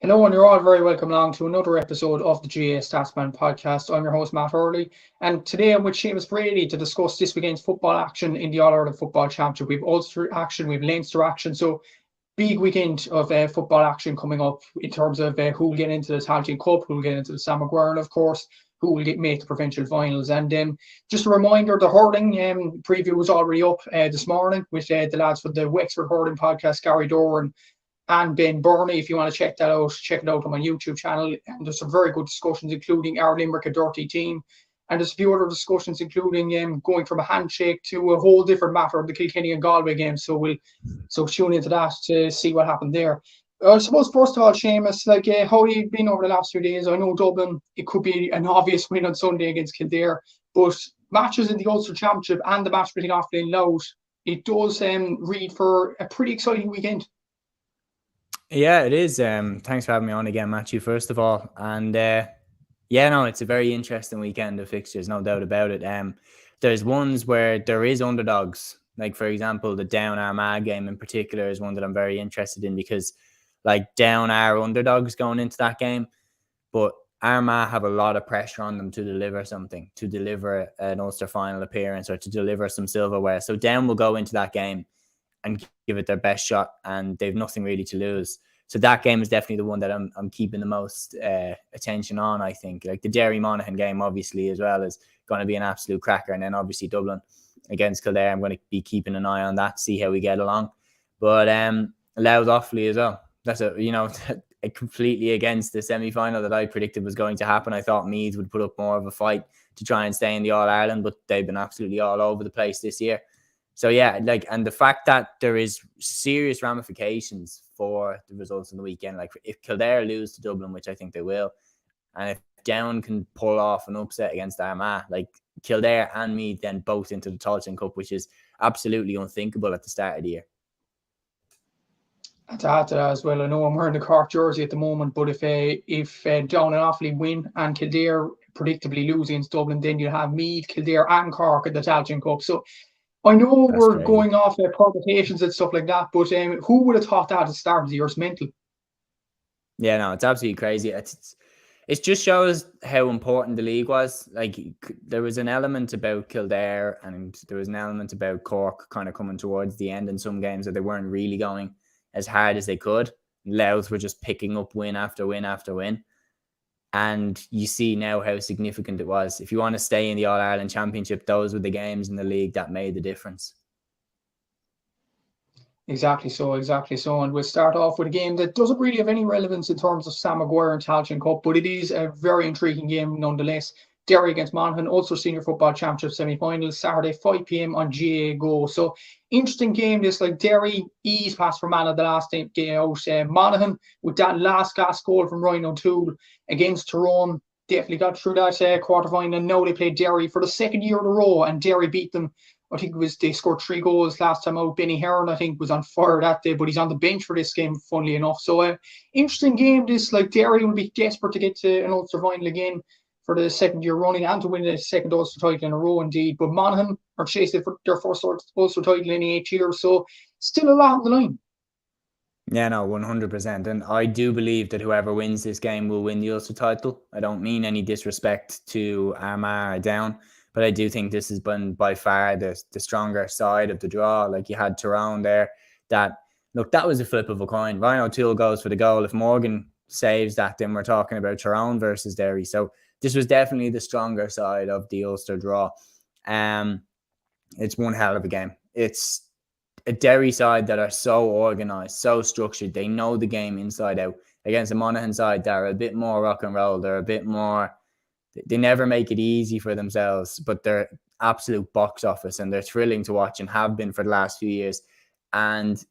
Hello, and you're all very welcome along to another episode of the Gaelic Statsman podcast. I'm your host, Matt Hurley, and today I'm with Seamus Brady to discuss this weekend's football action in the All-Ireland Football Championship. We've Ulster action, we've Leinster action, so big weekend of football action coming up in terms of who will get into the Tailteann Cup, who will get into the Sam Maguire, and of course, who will make the provincial finals. And just a reminder, the hurling preview was already up this morning with the lads for the Wexford Hurling podcast, Gary Doran and Ben Burney. If you want to check that out, check it out on my YouTube channel. And there's some very good discussions, including our Limerick, a dirty team. And there's a few other discussions, including going from a handshake to a whole different matter of the Kilkenny and Galway game. So tune into that to see what happened there. I suppose, first of all, Seamus, how have you been over the last few days? I know Dublin, it could be an obvious win on Sunday against Kildare, but matches in the Ulster Championship and the match between Offaly and Louth, it does read for a pretty exciting weekend. Yeah, it is. Thanks for having me on again, Matthew, first of all. And it's a very interesting weekend of fixtures, no doubt about it. There's ones where there is underdogs. Like, for example, the Down Armagh game in particular is one that I'm very interested in because, like, Down are underdogs going into that game, but Armagh have a lot of pressure on them to deliver something, to deliver an Ulster Final appearance or to deliver some silverware. So Down will go into that game and give it their best shot, and they've nothing really to lose. So that game is definitely the one that I'm keeping the most attention on, I think. Like the Derry Monaghan game, obviously, as well, is going to be an absolute cracker. And then obviously Dublin against Kildare, I'm going to be keeping an eye on that, see how we get along. But Louth Offaly as well. That's completely against the semi-final that I predicted was going to happen. I thought Meath would put up more of a fight to try and stay in the All-Ireland, but they've been absolutely all over the place this year. So yeah, and the fact that there is serious ramifications for the results in the weekend, like if Kildare lose to Dublin, which I think they will, and if Down can pull off an upset against Armagh, like Kildare and Meath then both into the Tailteann Cup, which is absolutely unthinkable at the start of the year. To add to that as well, I know I'm wearing the Cork jersey at the moment, but if Down and Offaly win and Kildare predictably lose against Dublin, then you'll have Meath, Kildare and Cork at the Tailteann Cup. So I know that's we're crazy. Going off permutations and stuff like that, but who would have thought that at the start of the year? It's mental. Yeah, no, it's absolutely crazy. It just shows how important the league was. Like, there was an element about Kildare and there was an element about Cork kind of coming towards the end in some games that they weren't really going as hard as they could. Louth were just picking up win after win after win. And you see now how significant it was. If you want to stay in the All-Ireland Championship, those were the games in the league that made the difference. Exactly so. And we'll start off with a game that doesn't really have any relevance in terms of Sam Maguire and Tailteann Cup, but it is a very intriguing game nonetheless. Derry against Monaghan, Ulster Senior Football Championship semi-finals, Saturday, 5 p.m. on GA Go. So, interesting game, this, like Derry eased past Fermanagh the last game out. Monaghan, with that last gasp goal from Ryan O'Toole against Tyrone, definitely got through that quarter-final. And now they play Derry for the second year in a row, and Derry beat them. I think they scored 3 goals last time out. Benny Heron, I think, was on fire that day, but he's on the bench for this game, funnily enough. So, interesting game, this, like Derry will be desperate to get to an Ulster final again for the second year running and to win the second Ulster title in a row indeed. But Monaghan are chasing for their first Ulster title in 8 years, so still a lot on the line. Yeah, no, 100%. And I do believe that whoever wins this game will win the Ulster title. I don't mean any disrespect to Armagh or Down, but I do think this has been by far the stronger side of the draw. Like, you had Tyrone there. That was a flip of a coin. Ryan O'Toole goes for the goal. If Morgan saves that, then we're talking about Tyrone versus Derry. So this was definitely the stronger side of the Ulster draw. It's one hell of a game. It's a Derry side that are so organised, so structured. They know the game inside out. Against a Monaghan side that are a bit more rock and roll. They're a bit more... They never make it easy for themselves, but they're absolute box office and they're thrilling to watch and have been for the last few years. And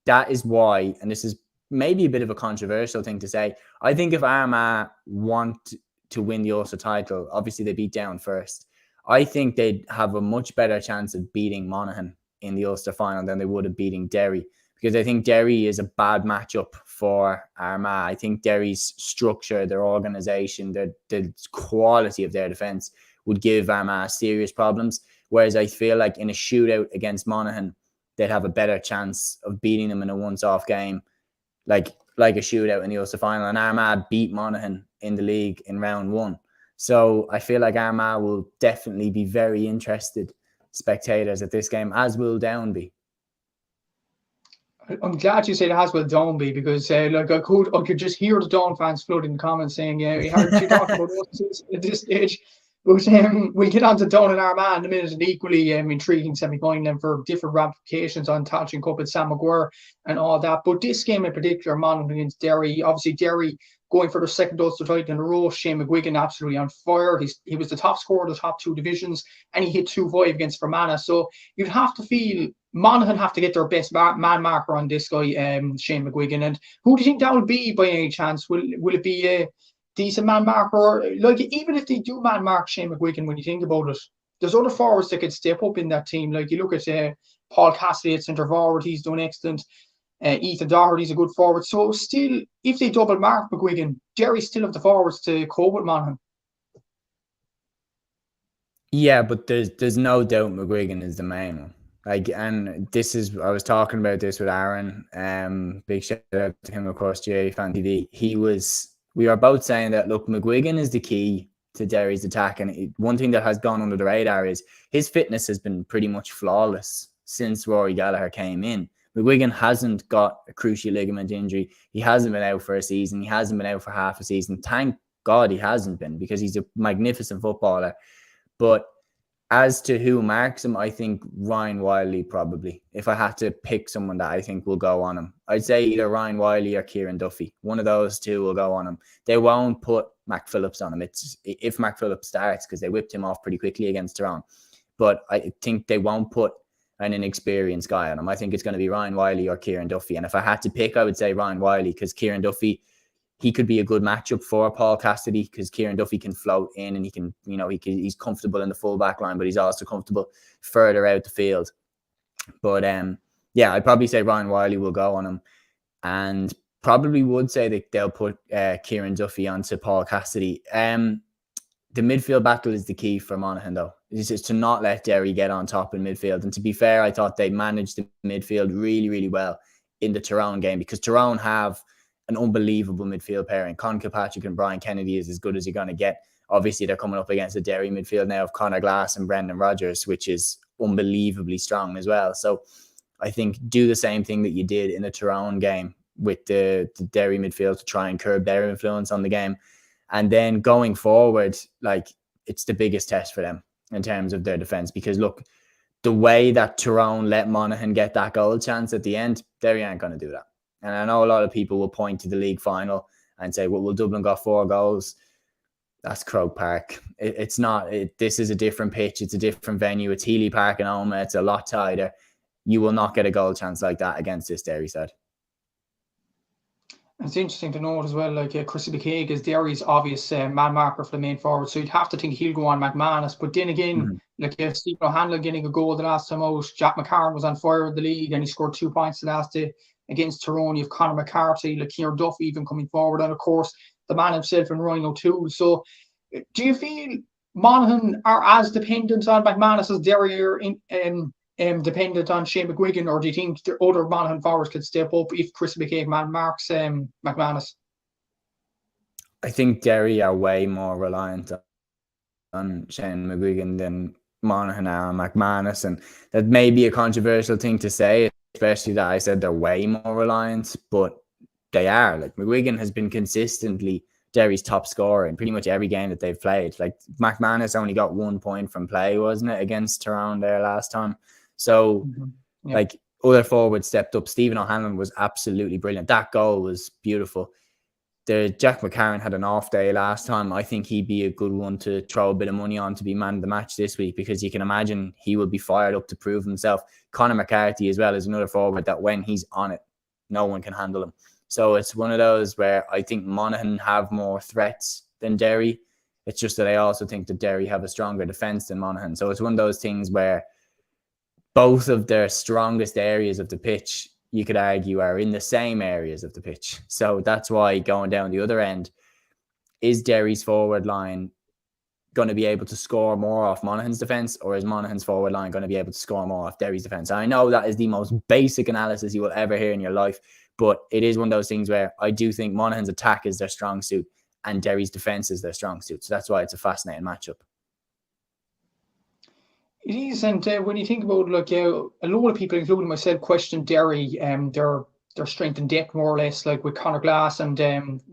that is why, and this is maybe a bit of a controversial thing to say, I think if Armagh want to win the Ulster title, obviously they beat Down first, I think they'd have a much better chance of beating Monaghan in the Ulster final than they would have beating Derry, because I think Derry is a bad matchup for Armagh. I think Derry's structure, their organisation, the quality of their defence would give Armagh serious problems, whereas I feel like in a shootout against Monaghan, they'd have a better chance of beating them in a once-off game. Like like a shootout in the Ulster Final, and Armagh beat Monaghan in the league in round 1. So I feel like Armagh will definitely be very interested spectators at this game, as will Down be. I'm glad you said Haswell Downby, because like I could just hear the Down fans flooding the comments saying, "Yeah, aren't you talking about us at this stage?" But we'll get on to Down and Armagh in a minute. An equally intriguing semi-final for different ramifications on Tailteann Cup and Sam Maguire and all that. But this game in particular, Monaghan against Derry, obviously Derry going for the second Ulster title in a row. Shane McGuigan absolutely on fire. He was the top scorer of the top 2 divisions, and he hit 2-5 against Fermanagh. So you'd have to feel Monaghan have to get their best man marker on this guy, Shane McGuigan. And who do you think that will be by any chance? Will it be a decent man marker? Or, like, even if they do man mark Shane McGuigan, when you think about it, there's other forwards that could step up in that team. Like, you look at Paul Cassidy at centre forward, he's done excellent. Ethan Doherty's a good forward. So still, if they double mark McGuigan, Derry still have the forwards to cope with Monaghan. Yeah, but there's no doubt McGuigan is the main one. Like, and this is, I was talking about this with Aaron. Big shout out to him, of course, GA Fan TV. We were both saying that, look, McGuigan is the key to Derry's attack. And one thing that has gone under the radar is his fitness has been pretty much flawless since Rory Gallagher came in. McGuigan hasn't got a cruciate ligament injury. He hasn't been out for a season. He hasn't been out for half a season. Thank God he hasn't been, because he's a magnificent footballer. But as to who marks him, I think Ryan Wiley probably. If I had to pick someone that I think will go on him, I'd say either Ryan Wiley or Kieran Duffy. One of those two will go on him. They won't put Mac Phillips on him. It's if Mac Phillips starts, because they whipped him off pretty quickly against Tyrone. But I think they won't put an inexperienced guy on him. I think it's going to be Ryan Wiley or Kieran Duffy. And if I had to pick, I would say Ryan Wiley, because Kieran Duffy, he could be a good matchup for Paul Cassidy, because Kieran Duffy can float in and he can, he's comfortable in the full back line, but he's also comfortable further out the field. But yeah, I'd probably say Ryan Wiley will go on him, and probably would say that they'll put Kieran Duffy onto Paul Cassidy. The midfield battle is the key for Monaghan, though. It's just to not let Derry get on top in midfield. And to be fair, I thought they managed the midfield really, really well in the Tyrone game, because Tyrone have an unbelievable midfield pairing. Con Kilpatrick and Brian Kennedy is as good as you're going to get. Obviously, they're coming up against a Derry midfield now of Conor Glass and Brendan Rodgers, which is unbelievably strong as well. So I think do the same thing that you did in the Tyrone game with the Derry midfield to try and curb their influence on the game. And then going forward, like, it's the biggest test for them in terms of their defence. Because, look, the way that Tyrone let Monaghan get that goal chance at the end, Derry aren't going to do that. And I know a lot of people will point to the league final and say, well, Dublin got 4 goals. That's Croke Park. It's not. This is a different pitch. It's a different venue. It's Healy Park in Omagh. It's a lot tighter. You will not get a goal chance like that against this Derry side. It's interesting to note as well, like Chrissy McCaig is Derry's obvious man marker for the main forward, so you'd have to think he'll go on McManus. But then again, like Stephen O'Hanlon getting a goal the last time out, Jack McCarron was on fire in the league and he scored 2 points the last day against Tyrone. You have Conor McCarthy, like Kieran Duffy even coming forward, and of course the man himself and Ryan O'Toole. So do you feel Monaghan are as dependent on McManus as Derry are dependent on Shane McGuigan, or do you think the other Monaghan forwards could step up if Chris McCaig marks McManus? I think Derry are way more reliant on Shane McGuigan than Monaghan are on McManus, and that may be a controversial thing to say, especially that I said they're way more reliant, but they are. Like, McGuigan has been consistently Derry's top scorer in pretty much every game that they've played. Like, McManus only got 1 point from play, wasn't it, against Tyrone there last time? So, like, other forwards stepped up. Stephen O'Hanlon was absolutely brilliant. That goal was beautiful. Jack McCarron had an off day last time. I think he'd be a good one to throw a bit of money on to be man of the match this week, because you can imagine he will be fired up to prove himself. Conor McCarthy as well is another forward that when he's on it, no one can handle him. So it's one of those where I think Monaghan have more threats than Derry. It's just that I also think that Derry have a stronger defence than Monaghan. So it's one of those things where both of their strongest areas of the pitch, you could argue, are in the same areas of the pitch. So that's why going down the other end, is Derry's forward line going to be able to score more off Monaghan's defence, or is Monaghan's forward line going to be able to score more off Derry's defence? I know that is the most basic analysis you will ever hear in your life, But it is one of those things where I do think Monaghan's attack is their strong suit and Derry's defence is their strong suit. So that's why it's a fascinating matchup. It is, and when you think about like a lot of people, including myself, question Derry, their strength and depth more or less, like with Conor Glass and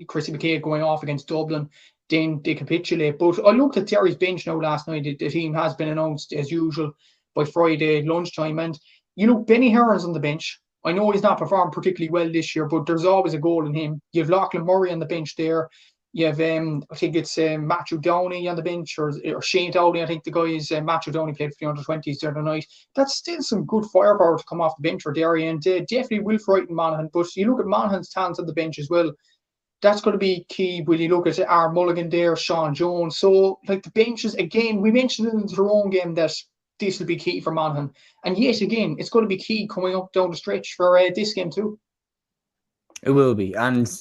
Chrissy McCabe going off against Dublin, then they capitulate. But I looked at Derry's bench now last night. The team has been announced as usual by Friday lunchtime, and you look, Benny Heron's on the bench. I know he's not performed particularly well this year, but there's always a goal in him. You have Lachlan Murray on the bench there. You have, I think it's Matthew Downey on the bench, or Shane Downey. I think the guy is Matthew Downey, played for the under-20s the other night. That's still some good firepower to come off the bench for Derry, and definitely will frighten Monaghan. But you look at Monaghan's talents on the bench as well. That's going to be key. Will you look at R. Mulligan there, Sean Jones? So, like the benches, again, we mentioned in the Tyrone game that this will be key for Monaghan. And yet again, it's going to be key coming up down the stretch for this game too. It will be. And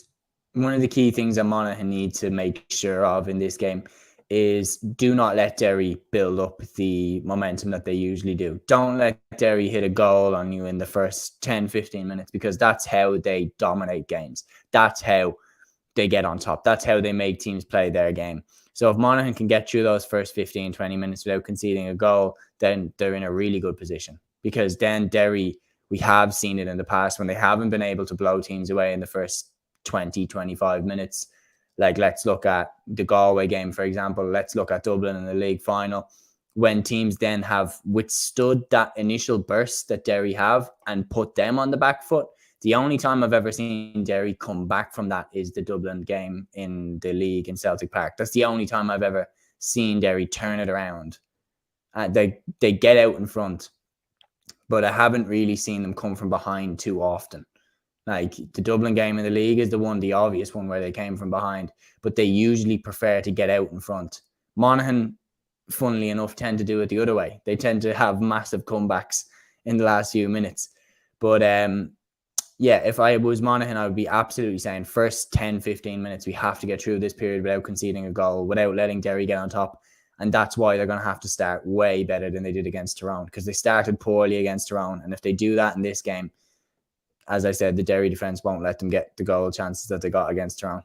one of the key things that Monaghan need to make sure of in this game is do not let Derry build up the momentum that they usually do. Don't let Derry hit a goal on you in the first 10, 15 minutes, because that's how they dominate games. That's how they get on top. That's how they make teams play their game. So if Monaghan can get through those first 15, 20 minutes without conceding a goal, then they're in a really good position. Because then Derry, we have seen it in the past when they haven't been able to blow teams away in the first 20, 25 minutes. Like, let's look at the Galway game, for example. Let's look at Dublin in the league final. When teams then have withstood that initial burst that Derry have and put them on the back foot, the only time I've ever seen Derry come back from that is the Dublin game in the league in Celtic Park. That's the only time I've ever seen Derry turn it around. They get out in front, but I haven't really seen them come from behind too often. Like the Dublin game in the league is the obvious one where they came from behind, but they usually prefer to get out in front. Monaghan, funnily enough, tend to do it the other way. They tend to have massive comebacks in the last few minutes. But yeah, if I was Monaghan, I would be absolutely saying first 10, 15 minutes, we have to get through this period without conceding a goal, without letting Derry get on top. And that's why they're going to have to start way better than they did against Tyrone, because they started poorly against Tyrone. And if they do that in this game, as I said, the Derry defence won't let them get the goal chances that they got against Tyrone.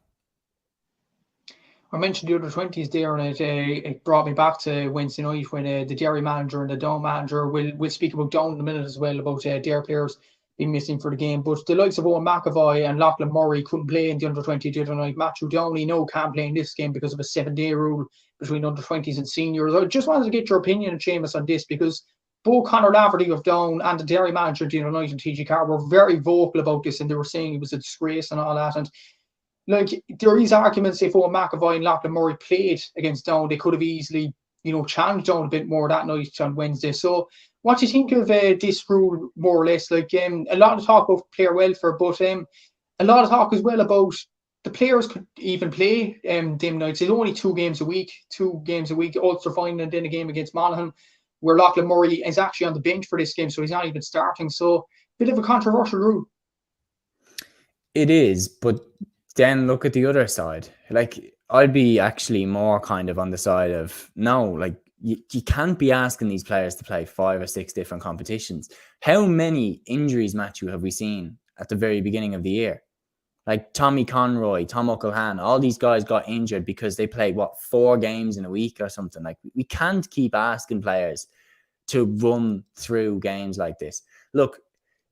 I mentioned the under-20s there, and it brought me back to Wednesday night when the Derry manager and the Down manager, we'll speak about Down in a minute as well, about Derry players being missing for the game. But the likes of Owen McAvoy and Lachlan Murray couldn't play in the under-20 the other night. Matthew Downey can't play in this game because of a 7-day rule between under-20s and seniors. I just wanted to get your opinion, Seamus, on this, because both Conor Laverty of Down and the Derry manager the other night and TG Carr were very vocal about this, and they were saying it was a disgrace and all that. And like, there is arguments if Owen McAvoy and Lachlan Murray played against Down, they could have easily, challenged Down a bit more that night on Wednesday. So what do you think of this rule, more or less? Like, a lot of talk about player welfare, but a lot of talk as well about the players could even play them nights. It's only 2 games a week, Ulster Final and then a game against Monaghan, where Lachlan Murray is actually on the bench for this game, so he's not even starting. So, bit of a controversial rule. It is, but then look at the other side. Like, I'd be actually more kind of on the side of, no, like, you can't be asking these players to play 5 or 6 different competitions. How many injuries, Matthew, have we seen at the very beginning of the year? Like Tommy Conroy, Tom O'Callaghan, all these guys got injured because they played, 4 games in a week or something. Like, we can't keep asking players to run through games like this. Look,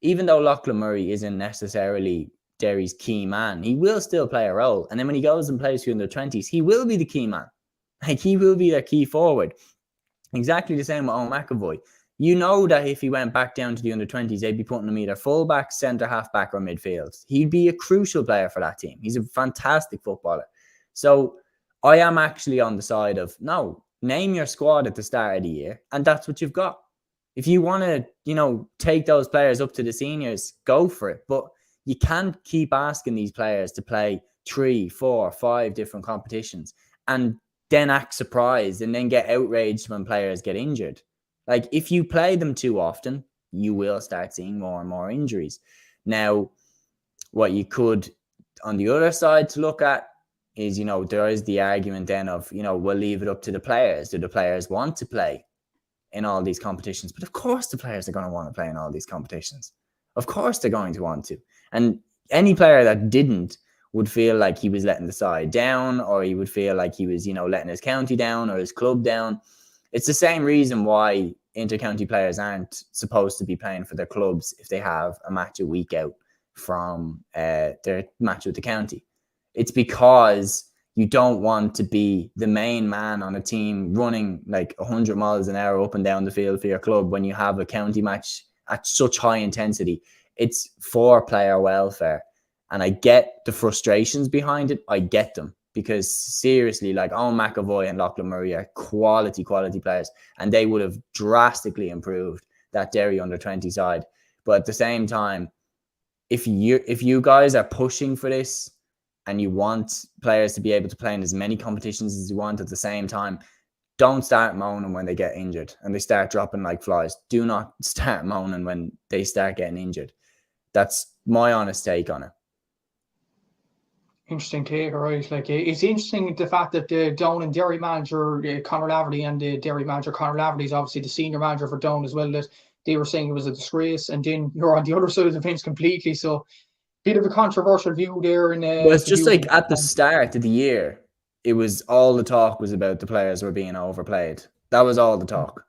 even though Lachlan Murray isn't necessarily Derry's key man, he will still play a role. And then when he goes and plays for the under-20s, he will be the key man. Like, he will be their key forward. Exactly the same with Owen McAvoy. You know that if he went back down to the under-20s, they'd be putting him either full-back, centre, half-back or midfield. He'd be a crucial player for that team. He's a fantastic footballer. So I am actually on the side of, no, name your squad at the start of the year, and that's what you've got. If you want to, take those players up to the seniors, go for it. But you can't keep asking these players to play 3, 4, 5 different competitions and then act surprised and then get outraged when players get injured. Like, if you play them too often, you will start seeing more and more injuries. Now, what you could, on the other side, to look at is, there is the argument then of, we'll leave it up to the players. Do the players want to play in all these competitions? But of course the players are going to want to play in all these competitions. Of course they're going to want to. And any player that didn't would feel like he was letting the side down, or he would feel like he was, letting his county down or his club down. It's the same reason why inter-county players aren't supposed to be playing for their clubs if they have a match a week out from their match with the county. It's because you don't want to be the main man on a team running like 100 miles an hour up and down the field for your club when you have a county match at such high intensity. It's for player welfare. And I get the frustrations behind it. I get them. Because seriously, like Owen McAvoy and Lachlan Murray are quality players, and they would have drastically improved that Derry under-20 side. But at the same time, if you guys are pushing for this and you want players to be able to play in as many competitions as you want at the same time, don't start moaning when they get injured and they start dropping like flies. Do not start moaning when they start getting injured. That's my honest take on it. Interesting take, right? Like, it's interesting the fact that the Down and Derry manager Conor Laverty and the Derry manager Conor Laverty is obviously the senior manager for Down as well, that they were saying it was a disgrace, and then you're on the other side of the fence completely. So, bit of a controversial view there. Well, it's just like at the start of the year, it was all the talk was about the players were being overplayed. That was all the talk.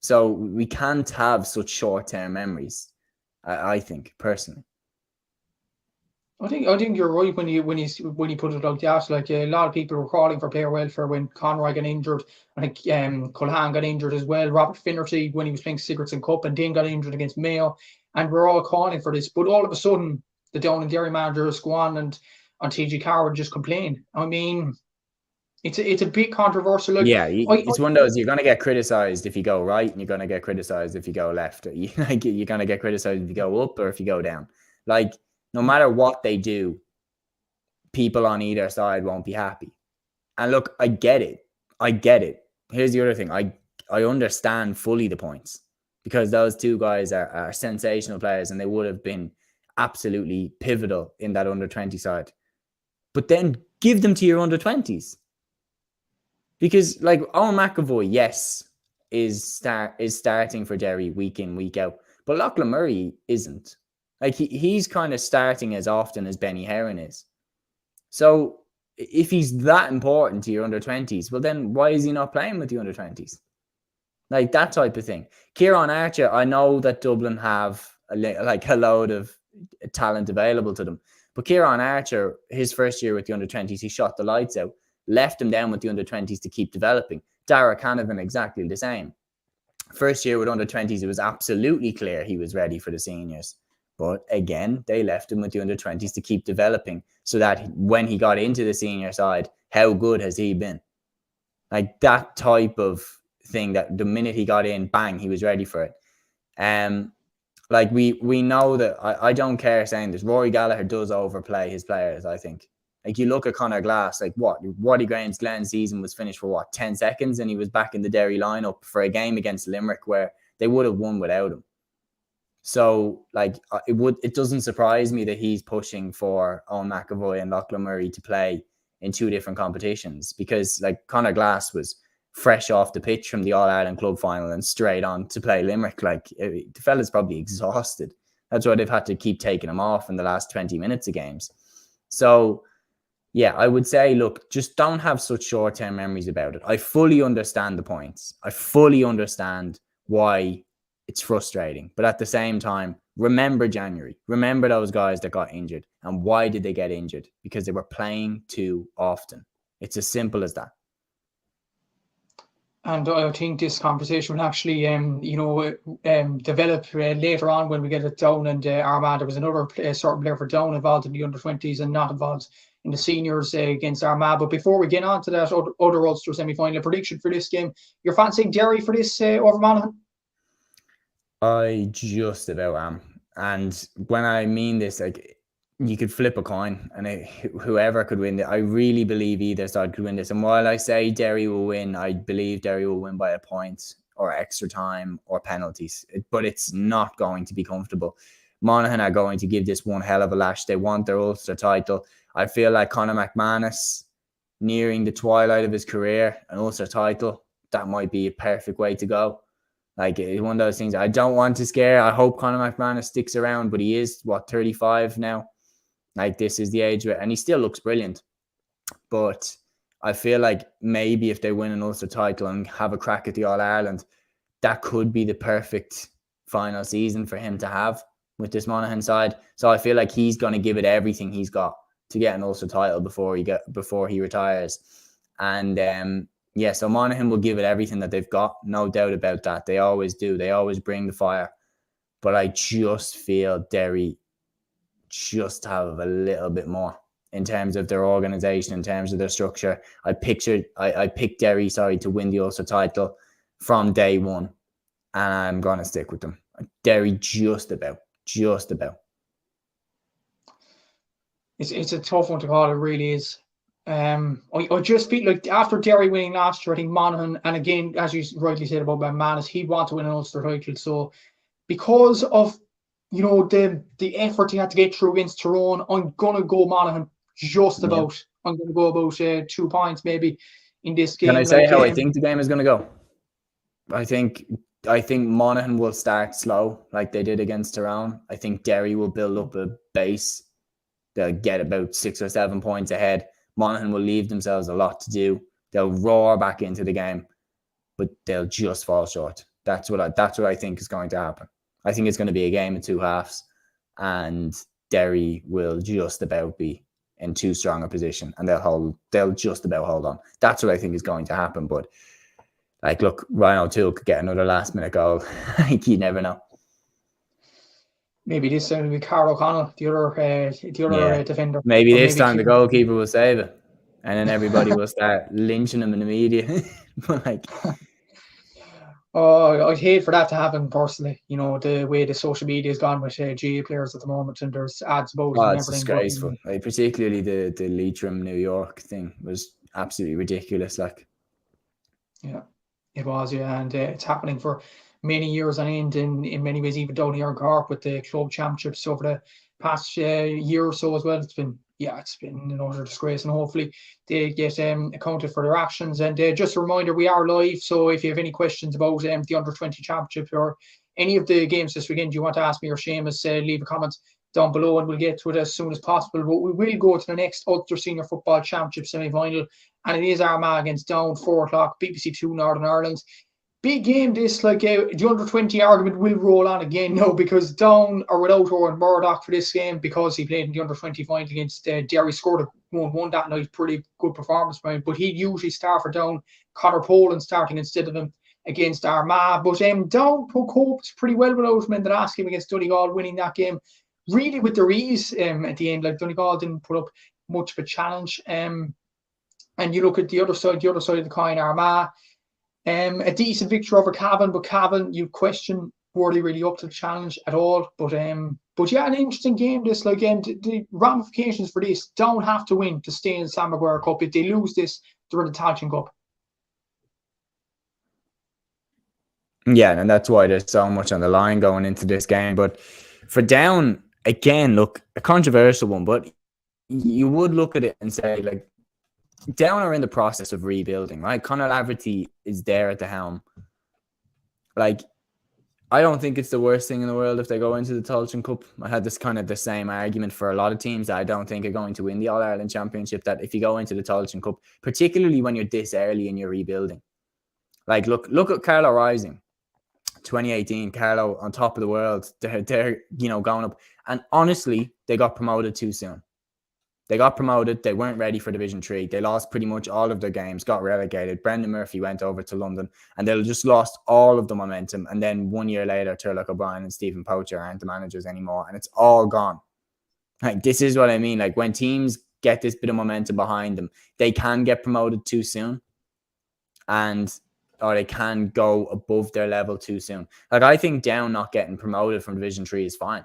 So we can't have such short-term memories. I think personally. I think you're right when you put it like that. Like, a lot of people were calling for player welfare when Conroy got injured. I think Culhane got injured as well. Robert Finnerty when he was playing Sigurdsson Cup and then got injured against Mayo. And we're all calling for this. But all of a sudden, the Down and Derry managers go on and on TG Carroll just complain. I mean, it's a bit controversial. Like, yeah, it's one of those, you're going to get criticised if you go right, and you're going to get criticised if you go left. You're going to get criticised if you go up or if you go down. Like, no matter what they do, people on either side won't be happy. And look, I get it. Here's the other thing. I understand fully the points, because those two guys are sensational players and they would have been absolutely pivotal in that under-20 side. But then give them to your under-20s. Because, like, Owen McAvoy, yes, is starting for Derry week in, week out. But Lachlan Murray isn't. Like, he's kind of starting as often as Benny Heron is. So if he's that important to your under-20s, well, then why is he not playing with the under-20s? Like, that type of thing. Kieran Archer, I know that Dublin have a load of talent available to them. But Kieran Archer, his first year with the under-20s, he shot the lights out, left him down with the under-20s to keep developing. Dara Canavan, exactly the same. First year with under-20s, it was absolutely clear he was ready for the seniors. But again, they left him with the under-20s to keep developing, so that when he got into the senior side, how good has he been? Like, that type of thing, that the minute he got in, bang, he was ready for it. Like, we know that, I don't care saying this, Rory Gallagher does overplay his players, I think. Like, you look at Conor Glass, like, Waddy Glen's season was finished for 10 seconds, and he was back in the Derry lineup for a game against Limerick where they would have won without him. So, like, it doesn't surprise me that he's pushing for Owen McAvoy and Lachlan Murray to play in two different competitions, because, like, Conor Glass was fresh off the pitch from the All-Ireland Club Final and straight on to play Limerick. Like, the fella's probably exhausted. That's why they've had to keep taking him off in the last 20 minutes of games. So, yeah, I would say, look, just don't have such short-term memories about it. I fully understand the points. I fully understand why it's frustrating. But at the same time, remember January. Remember those guys that got injured. And why did they get injured? Because they were playing too often. It's as simple as that. And I think this conversation will actually, develop later on when we get it down. And Armagh, there was another certain player for Down involved in the under-20s and not involved in the seniors against Armagh. But before we get on to that other Ulster semi-final prediction for this game, you're fancying Derry for this over Monaghan? I just about am. And when I mean this, like, you could flip a coin and whoever could win it. I really believe either side could win this. And while I say Derry will win, I believe Derry will win by a point or extra time or penalties. But it's not going to be comfortable. Monaghan are going to give this one hell of a lash. They want their Ulster title. I feel like Conor McManus, nearing the twilight of his career, an Ulster title, that might be a perfect way to go. Like, it's one of those things I don't want to scare. I hope Conor McManus sticks around, but he is, 35 now? Like, this is the age where, and he still looks brilliant. But I feel like maybe if they win an Ulster title and have a crack at the All-Ireland, that could be the perfect final season for him to have with this Monaghan side. So I feel like he's going to give it everything he's got to get an Ulster title before he retires. And so Monaghan will give it everything that they've got, no doubt about that. They always do. They always bring the fire. But I just feel Derry just have a little bit more in terms of their organisation, in terms of their structure. I picked Derry, to win the Ulster title from day one, and I'm going to stick with them. Derry just about. It's a tough one to call. It really is. I just feel like after Derry winning last year, I think Monaghan, and again, as you rightly said about McManus, he'd want to win an Ulster title. So because of the effort he had to get through against Tyrone, I'm gonna go Monaghan just about. Yeah. I'm gonna go about 2 points maybe in this game. Can I say how I think the game is gonna go? I think Monaghan will start slow like they did against Tyrone. I think Derry will build up a base. They'll get about 6 or 7 points ahead. Monaghan will leave themselves a lot to do. They'll roar back into the game, but they'll just fall short. That's what I think is going to happen. I think it's going to be a game of 2 halves, and Derry will just about be in too strong a position, and they'll just about hold on. That's what I think is going to happen. But look, Ryan O'Toole could get another last minute goal. You never know. Maybe this time will be Carl O'Connell, the other defender. Maybe this time the goalkeeper will save it, and then everybody will start lynching him in the media. I'd hate for that to happen personally. The way the social media has gone with GA players at the moment, and there's ads about it and it's everything. Disgraceful. Particularly the Leitrim New York thing was absolutely ridiculous. Yeah, it was. Yeah, and it's happening for many years on end, in many ways, even down here in Cork with the club championships over the past year or so as well. It's been an utter disgrace, and hopefully they get accounted for their actions. And just a reminder, we are live, so if you have any questions about the Under-20 Championship or any of the games this weekend you want to ask me or Seamus, leave a comment down below and we'll get to it as soon as possible. But we will go to the next Ulster Senior Football Championship semi-final, and it is Armagh against Down, 4 o'clock, BBC 2 Northern Ireland. Big game this, the under-20 argument will roll on again now, because Down are without Owen Murdoch for this game because he played in the under-20 final against Derry, scored a 1-1 that night. Pretty good performance by him, but he'd usually start for Down. Conor Poland starting instead of him against Armagh. But Down coped pretty well without him in the last game against Donegal, winning that game really with their ease at the end. Donegal didn't put up much of a challenge. And you look at the other side of the coin, Armagh. A decent victory over Cavan, but Cavan, you question, were they really up to the challenge at all? But yeah, an interesting game this. The ramifications for this, Down have to win to stay in the Sam Maguire Cup. If they lose this, they're in the Tailteann Cup. Yeah, and that's why there's so much on the line going into this game. But for Down, again, look, a controversial one, but you would look at it and say, Down are in the process of rebuilding, right? Conor Laverty is there at the helm. I don't think it's the worst thing in the world if they go into the Tailteann Cup. I had this kind of the same argument for a lot of teams that I don't think are going to win the All-Ireland Championship, that if you go into the Tailteann Cup, particularly when you're this early in your rebuilding. Look at Carlow Rising, 2018, Carlow on top of the world. They're going up. And honestly, they got promoted too soon. They got promoted. They weren't ready for Division 3. They lost pretty much all of their games, got relegated. Brendan Murphy went over to London, and they just lost all of the momentum. And then 1 year later, Turlock O'Brien and Stephen Poacher aren't the managers anymore, and it's all gone. This is what I mean. When teams get this bit of momentum behind them, they can get promoted too soon, or they can go above their level too soon. I think Down not getting promoted from Division 3 is fine.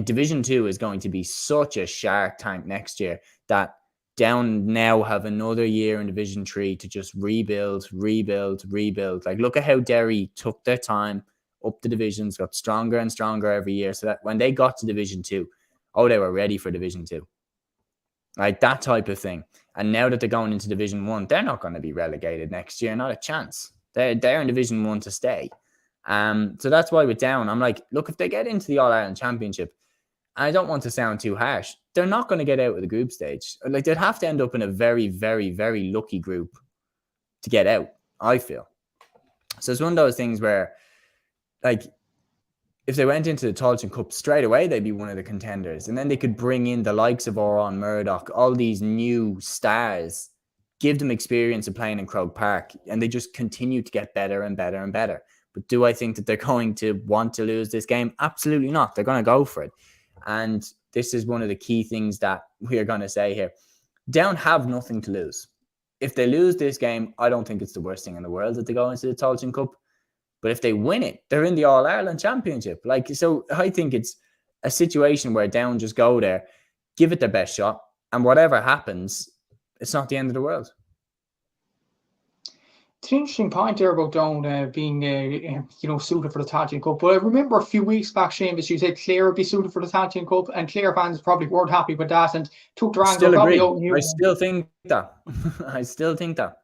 Division 2 is going to be such a shark tank next year that Down now have another year in Division 3 to just rebuild. Look at how Derry took their time up the divisions, got stronger and stronger every year, so that when they got to Division 2, they were ready for Division 2. That type of thing. And now that they're going into Division 1, they're not going to be relegated next year, not a chance. They're in Division 1 to stay. So that's why with Down, I'm look, if they get into the All-Ireland Championship, I don't want to sound too harsh, they're not going to get out of the group stage. Like, they'd have to end up in a very, very, very lucky group to get out, I feel. So it's one of those things where, like, if they went into the Tailteann Cup straight away, they'd be one of the contenders. And then they could bring in the likes of Oran Murdoch, all these new stars, give them experience of playing in Croke Park, and they just continue to get better and better and better. But do I think that they're going to want to lose this game? Absolutely not. They're going to go for it. And this is one of the key things that we are going to say here. Down have nothing to lose. If they lose this game, I don't think it's the worst thing in the world that they go into the Tailteann Cup. But if they win it, they're in the All-Ireland Championship. Like, so I think it's a situation where Down just go there, give it their best shot, and whatever happens, it's not the end of the world. It's an interesting point there about Down being, suited for the Tailteann Cup. But I remember a few weeks back, Seamus, you said Clare would be suited for the Tailteann Cup, and Clare fans probably weren't happy with that and took their anger probably out. I still think that. I still think that.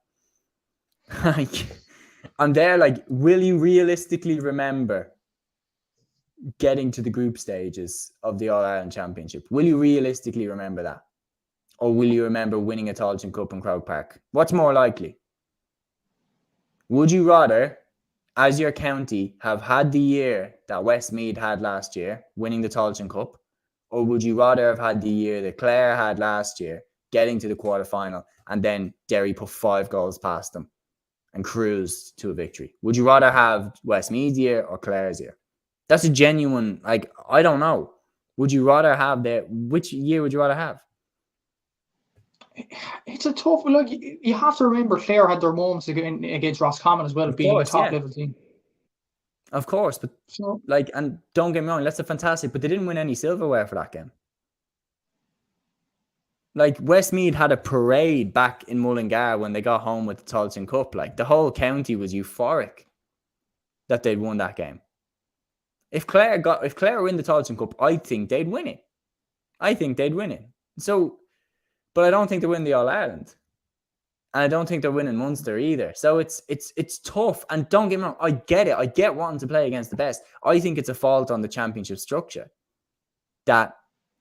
I'm there, like, will you realistically remember getting to the group stages of the All-Ireland Championship? Will you realistically remember that? Or will you remember winning a Tailteann Cup in Croke Park? What's more likely? Would you rather, as your county, have had the year that Westmeath had last year, winning the Tailteann Cup? Or would you rather have had the year that Clare had last year, getting to the quarterfinal, and then Derry put 5 goals past them and cruised to a victory? Would you rather have Westmeath's year or Clare's year? That's a genuine, like, I don't know. Would you rather have which year would you rather have? It's a tough, like, you have to remember Clare had their moments against Roscommon as well, being a top level team. Of course, but and don't get me wrong, that's a fantastic, but they didn't win any silverware for that game. Like, Westmeath had a parade back in Mullingar when they got home with the Tailteann Cup. Like, the whole county was euphoric that they'd won that game. If Clare were in the Tailteann Cup, I think they'd win it. So, but I don't think they win the All-Ireland. And I don't think they're winning Munster either. So it's tough. And don't get me wrong, I get it. I get wanting to play against the best. I think it's a fault on the championship structure that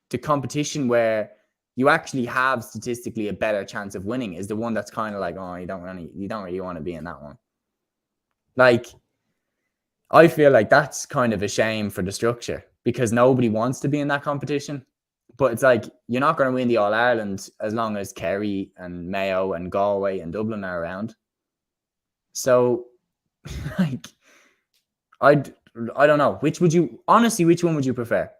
the competition where you actually have statistically a better chance of winning is the one that's kind of like, oh, you don't really want to be in that one. Like, I feel like that's kind of a shame for the structure because nobody wants to be in that competition. But it's like, you're not going to win the All-Ireland as long as Kerry and Mayo and Galway and Dublin are around. So, like, I don't know. Which one would you prefer?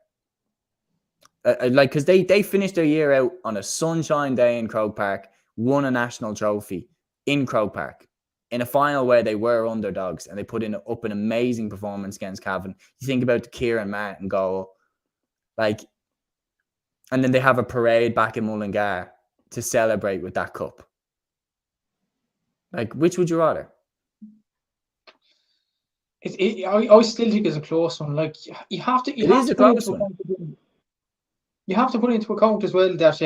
Because they finished their year out on a sunshine day in Croke Park, won a national trophy in Croke Park in a final where they were underdogs and they put up an amazing performance against Cavan. You think about the Kieran Martin goal, like, and then they have a parade back in Mullingar to celebrate with that cup. Like, which would you rather? I still think it's a close one. Like, you have to put into account as well that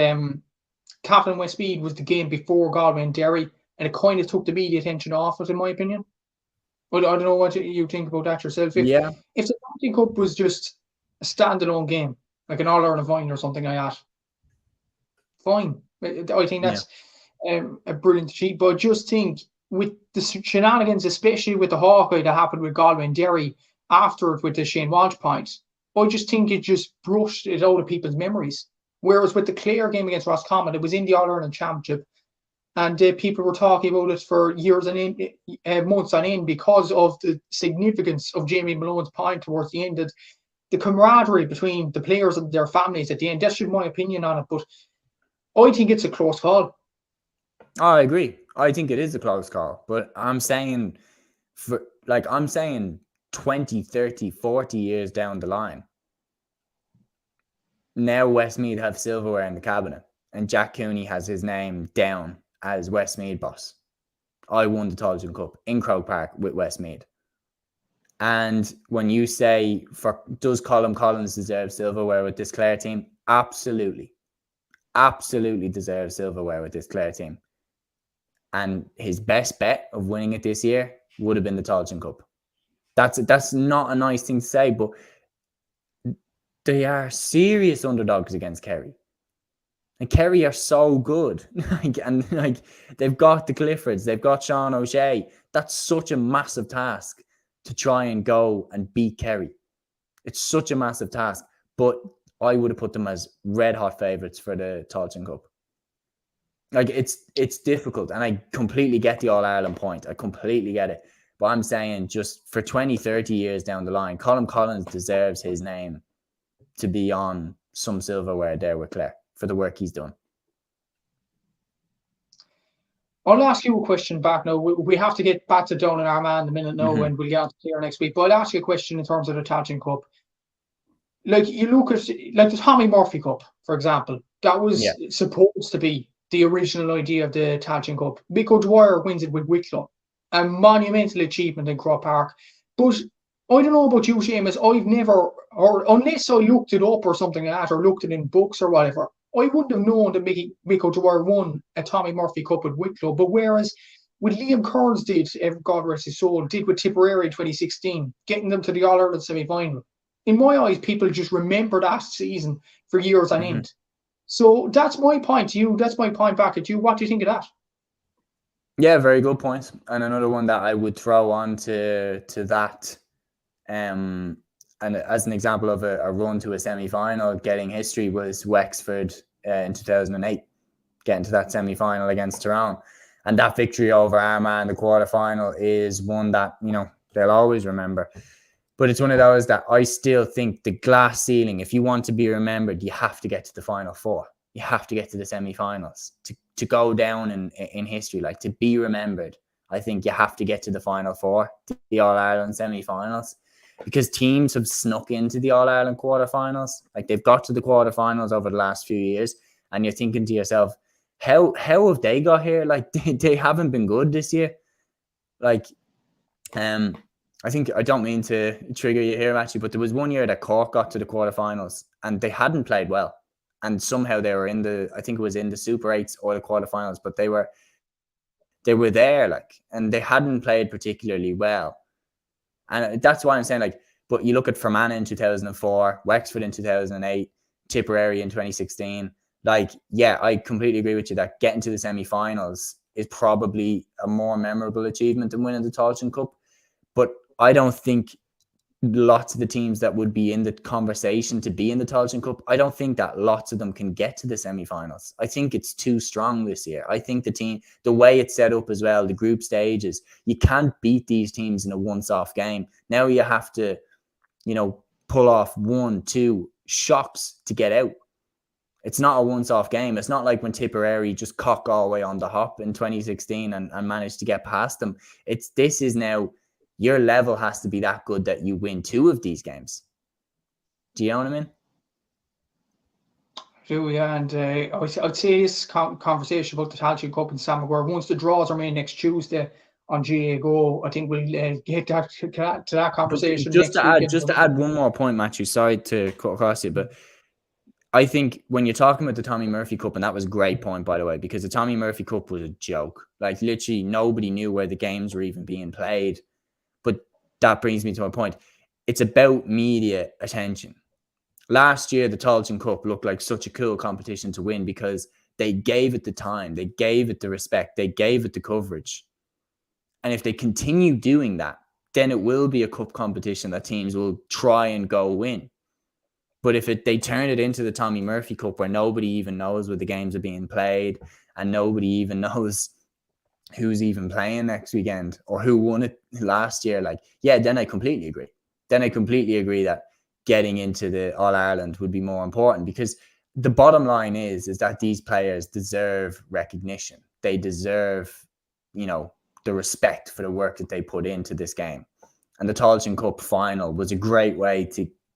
Cavan and Westmeath was the game before Galway and Derry, and it kind of took the media attention off it, in my opinion. But I don't know what you think about that yourself. If the Tailteann Cup was just a standalone game, like an All-Ireland Final or something like that, fine. I think that's a brilliant achievement. But I just think with the shenanigans, especially with the Hawkeye that happened with Galway and Derry after it with the Shane Walsh point, I just think it just brushed it out of people's memories. Whereas with the Clare game against Roscommon, it was in the All-Ireland Championship, and people were talking about it for years and months on end because of the significance of Jamie Malone's point towards the end. The camaraderie between the players and their families at the end. That's just my opinion on it, but I think it's a close call. I agree. I think it is a close call, but I'm saying 20, 30, 40 years down the line, now Westmeath have silverware in the cabinet and Jack Cooney has his name down as Westmeath boss. I won the Tailteann Cup in Croke Park with Westmeath. And when you say, does Colm Collins deserve silverware with this Clare team? Absolutely. Absolutely deserves silverware with this Clare team. And his best bet of winning it this year would have been the Tailteann Cup. That's not a nice thing to say, but they are serious underdogs against Kerry. And Kerry are so good. They've got the Cliffords, they've got Sean O'Shea. That's such a massive task to try and go and beat Kerry. It's such a massive task. But I would have put them as red hot favourites for the Tailteann Cup. Like, it's difficult, and I completely get the All-Ireland point. I completely get it. But I'm saying, just for 20, 30 years down the line, Colm Collins deserves his name to be on some silverware there with Clare for the work he's done. I'll ask you a question back now. We have to get back to Down and Armagh in a minute now, and we'll get on to Clare next week. But I'll ask you a question in terms of the Tailteann Cup. Like, you look at like the Tommy Murphy Cup, for example. That was supposed to be the original idea of the Tailteann Cup. Mick Dwyer wins it with Wicklow. A monumental achievement in Croke Park. But I don't know about you, Seamus. I've never, or unless I looked it up or something like that, or looked it in books or whatever, I wouldn't have known that Mick Dwyer won a Tommy Murphy Cup with Wicklow. But whereas what Liam Kearns did, God rest his soul, did with Tipperary in 2016, getting them to the All-Ireland semi-final. In my eyes, people just remember that season for years on end. So that's my point to you. That's my point back at you. What do you think of that? Yeah, very good point. And another one that I would throw on to that, and as an example of a run to a semi-final, getting history, was Wexford in 2008, getting to that semi-final against Tyrone. And that victory over Armagh in the quarter-final is one that, you know, they'll always remember. But it's one of those that I still think the glass ceiling, if you want to be remembered, you have to get to the Final Four. You have to get to the semi-finals to go down in history, like to be remembered. I think you have to get to the Final Four, the All-Ireland semi-finals, because teams have snuck into the All-Ireland quarterfinals. Like, they've got to the quarterfinals over the last few years, and you're thinking to yourself, how have they got here? Like, they haven't been good this year. Like, I think, I don't mean to trigger you here, actually, but there was one year that Cork got to the quarterfinals and they hadn't played well. And somehow they were in the, I think it was in the Super 8s or the quarterfinals, but they were there, like, and they hadn't played particularly well. And that's why I'm saying, like, but you look at Fermanagh in 2004, Wexford in 2008, Tipperary in 2016. Like, yeah, I completely agree with you that getting to the semi-finals is probably a more memorable achievement than winning the Tailteann Cup. But I don't think lots of the teams that would be in the conversation to be in the Tailteann Cup, I don't think that lots of them can get to the semi-finals. I think it's too strong this year. I think the team, the way it's set up as well, the group stages, you can't beat these teams in a once-off game. Now you have to, you know, pull off 1-2 shocks to get out. It's not a once-off game. It's not like when Tipperary just cock Galway on the hop in 2016 and managed to get past them. This is now, your level has to be that good that you win 2 of these games. Do you know what I mean? I do, yeah. And I'd say this conversation about the Tailteann Cup and Sam Maguire, once the draws are made next Tuesday on GA Go, I think we'll get to that conversation just next to add one more point, Matthew, sorry to cut across you, but I think when you're talking about the Tommy Murphy Cup, and that was a great point, by the way, because the Tommy Murphy Cup was a joke. Like, literally nobody knew where the games were even being played. But that brings me to my point. It's about media attention. Last year, the Tailteann Cup looked like such a cool competition to win because they gave it the time, they gave it the respect, they gave it the coverage. And if they continue doing that, then it will be a cup competition that teams will try and go win. But if they turn it into the Tommy Murphy Cup, where nobody even knows where the games are being played and nobody even knows who's even playing next weekend or who won it last year, like, yeah, then I completely agree. Then I completely agree that getting into the All-Ireland would be more important, because the bottom line is that these players deserve recognition. They deserve, you know, the respect for the work that they put into this game. And the Tailteann Cup final was a great way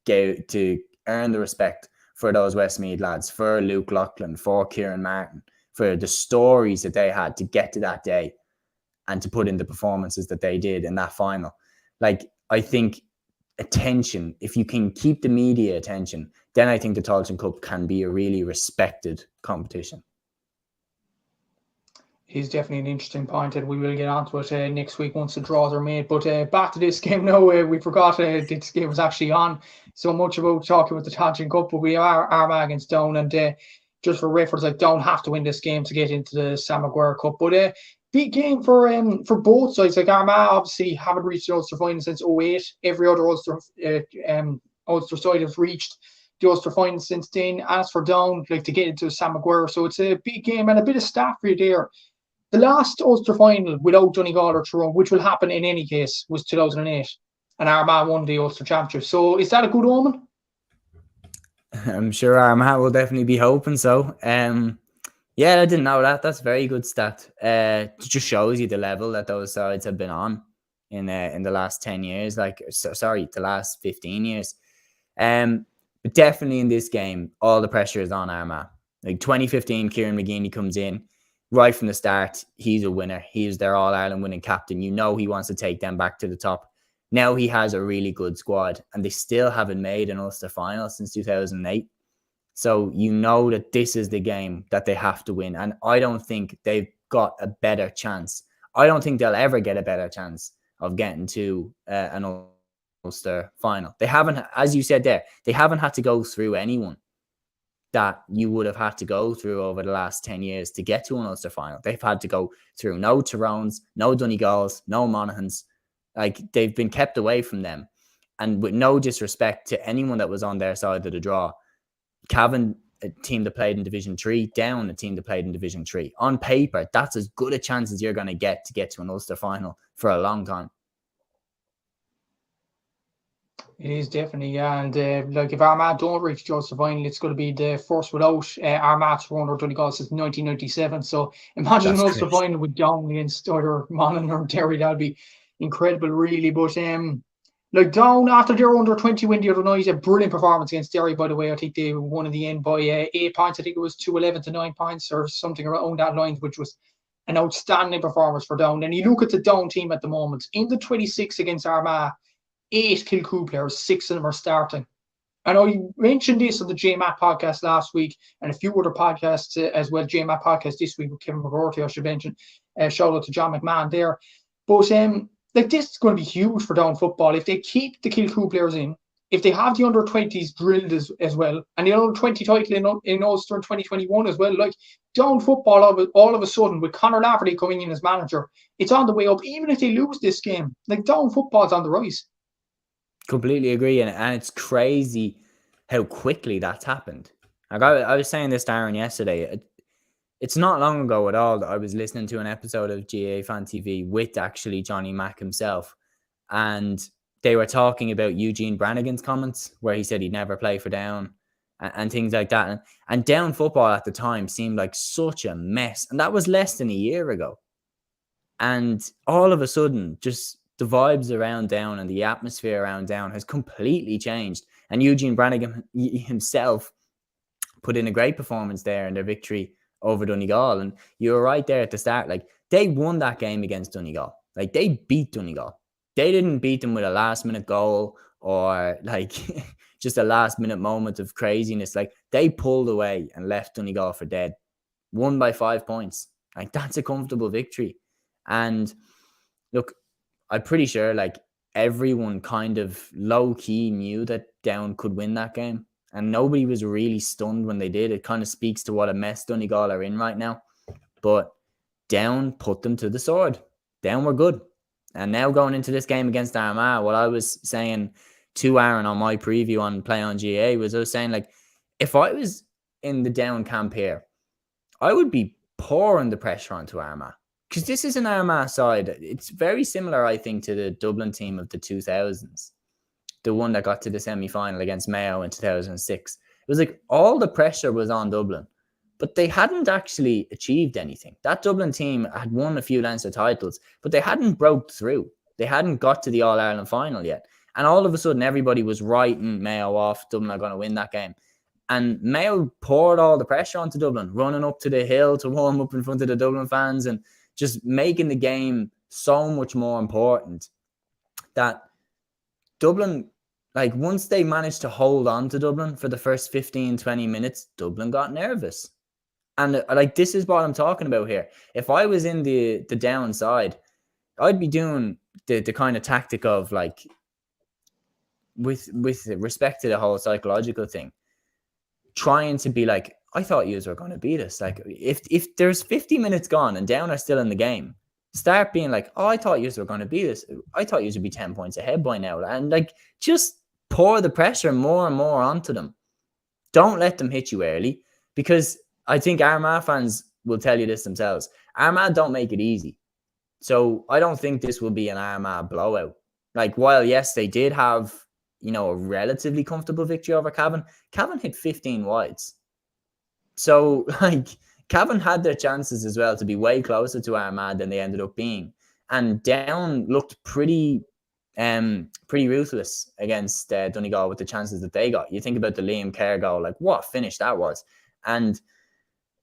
to earn the respect for those Westmeath lads, for Luke Loughlin, for Kieran Martin, for the stories that they had to get to that day and to put in the performances that they did in that final. Like, I think attention, if you can keep the media attention, then I think the Tailteann Cup can be a really respected competition. Is definitely an interesting point, and we will get onto it next week once the draws are made. But back to this game now. We forgot this game was actually on. So much about talking about the Tailteann Cup, but we are Armagh against Down, and just for reference, like Down have to win this game to get into the Sam Maguire Cup. But big game for both sides. Like Armagh obviously haven't reached the Ulster final since '08. Every other Ulster side have reached the Ulster final since then. As for Down, like to get into Sam Maguire, so it's a big game and a bit of stat for you there. The last Ulster final without Donegal or Tyrone, which will happen in any case, was 2008, and Armagh won the Ulster Championship. So is that a good omen? I'm sure Armagh will definitely be hoping so. Yeah, I didn't know that. That's a very good stat. It just shows you the level that those sides have been on in the last 10 years. The last 15 years. But definitely in this game, all the pressure is on Armagh. Like 2015, Kieran McGeeney comes in right from the start. He's a winner. He's their All-Ireland winning captain. You know he wants to take them back to the top. Now he has a really good squad, and they still haven't made an Ulster final since 2008. So you know that this is the game that they have to win. And I don't think they've got a better chance. I don't think they'll ever get a better chance of getting to an Ulster final. They haven't, as you said there, they haven't had to go through anyone that you would have had to go through over the last 10 years to get to an Ulster final. They've had to go through no Tyrones, no Donegals, no Monaghans. Like, they've been kept away from them. And with no disrespect to anyone that was on their side of the draw, Cavan, a team that played in Division 3, Down, a team that played in Division 3. On paper, that's as good a chance as you're going to get to an Ulster final for a long time. It is definitely, yeah. And like if Armagh don't reach the Ulster final, it's going to be the first without Armagh Tyrone or Donegal since 1997. So imagine an Ulster final with Down against either Monaghan or Derry. That'd be incredible, really. But like Down, after their under-20 win the other night, a brilliant performance against Derry, by the way. I think they won in the end by 8 points. I think it was 2-11 to 9 points or something around that line, which was an outstanding performance for Down. And you look at the Down team at the moment, in the 26 against Armagh, 8 Kilcoo players, 6 of them are starting. And I mentioned this on the JMAT podcast last week and a few other podcasts as well. JMAT podcast this week with Kevin McGorty, I should mention. Shout out to John McMahon there. But like this is going to be huge for Down football. If they keep the Kilcoo players in, if they have the under-20s drilled as well, and the under-20 title in Ulster in 2021 as well, like Down football all of a sudden with Conor Lafferty coming in as manager, it's on the way up. Even if they lose this game, like Down football's on the rise. Completely agree, and it's crazy how quickly that's happened. Like I was saying this to Aaron yesterday. It's not long ago at all that I was listening to an episode of GA Fan TV with actually Johnny Mack himself, and they were talking about Eugene Brannigan's comments where he said he'd never play for Down and things like that. And Down football at the time seemed like such a mess, and that was less than a year ago. And all of a sudden, just the vibes around Down and the atmosphere around Down has completely changed. And Eugene Brannigan himself put in a great performance there in their victory over Donegal. And you were right there at the start. Like, they won that game against Donegal. Like, they beat Donegal. They didn't beat them with a last-minute goal or, like, just a last-minute moment of craziness. Like, they pulled away and left Donegal for dead. Won by 5 points. Like, that's a comfortable victory. And, look, I'm pretty sure like everyone kind of low-key knew that Down could win that game. And nobody was really stunned when they did. It kind of speaks to what a mess Donegal are in right now. But Down put them to the sword. Down were good. And now going into this game against Armagh, what I was saying to Aaron on my preview on Play on GA was I was saying, like, if I was in the Down camp here, I would be pouring the pressure onto Armagh. Because this is an Armagh side. It's very similar, I think, to the Dublin team of the 2000s. The one that got to the semi-final against Mayo in 2006. It was like all the pressure was on Dublin. But they hadn't actually achieved anything. That Dublin team had won a few Leinster titles, but they hadn't broke through. They hadn't got to the All-Ireland final yet. And all of a sudden, everybody was writing Mayo off. Dublin are going to win that game. And Mayo poured all the pressure onto Dublin, running up to the hill to warm up in front of the Dublin fans and just making the game so much more important that Dublin, like once they managed to hold on to Dublin for the first 15, 20 minutes, Dublin got nervous. And like, this is what I'm talking about here. If I was in the downside, I'd be doing the kind of tactic of like, with respect to the whole psychological thing, trying to be like, I thought you were going to beat us. Like, if there's 50 minutes gone and Down are still in the game, start being like, oh, I thought you were going to beat us. I thought you would be 10 points ahead by now. And like, just pour the pressure more and more onto them. Don't let them hit you early, because I think Armagh fans will tell you this themselves. Armagh don't make it easy. So I don't think this will be an Armagh blowout. Like, while, yes, they did have, a relatively comfortable victory over Cavan, Cavan hit 15 wides. So, like, Cavan had their chances as well to be way closer to Armagh than they ended up being. And Down looked pretty ruthless against Donegal with the chances that they got. You think about the Liam Kerr goal, like, what finish that was. And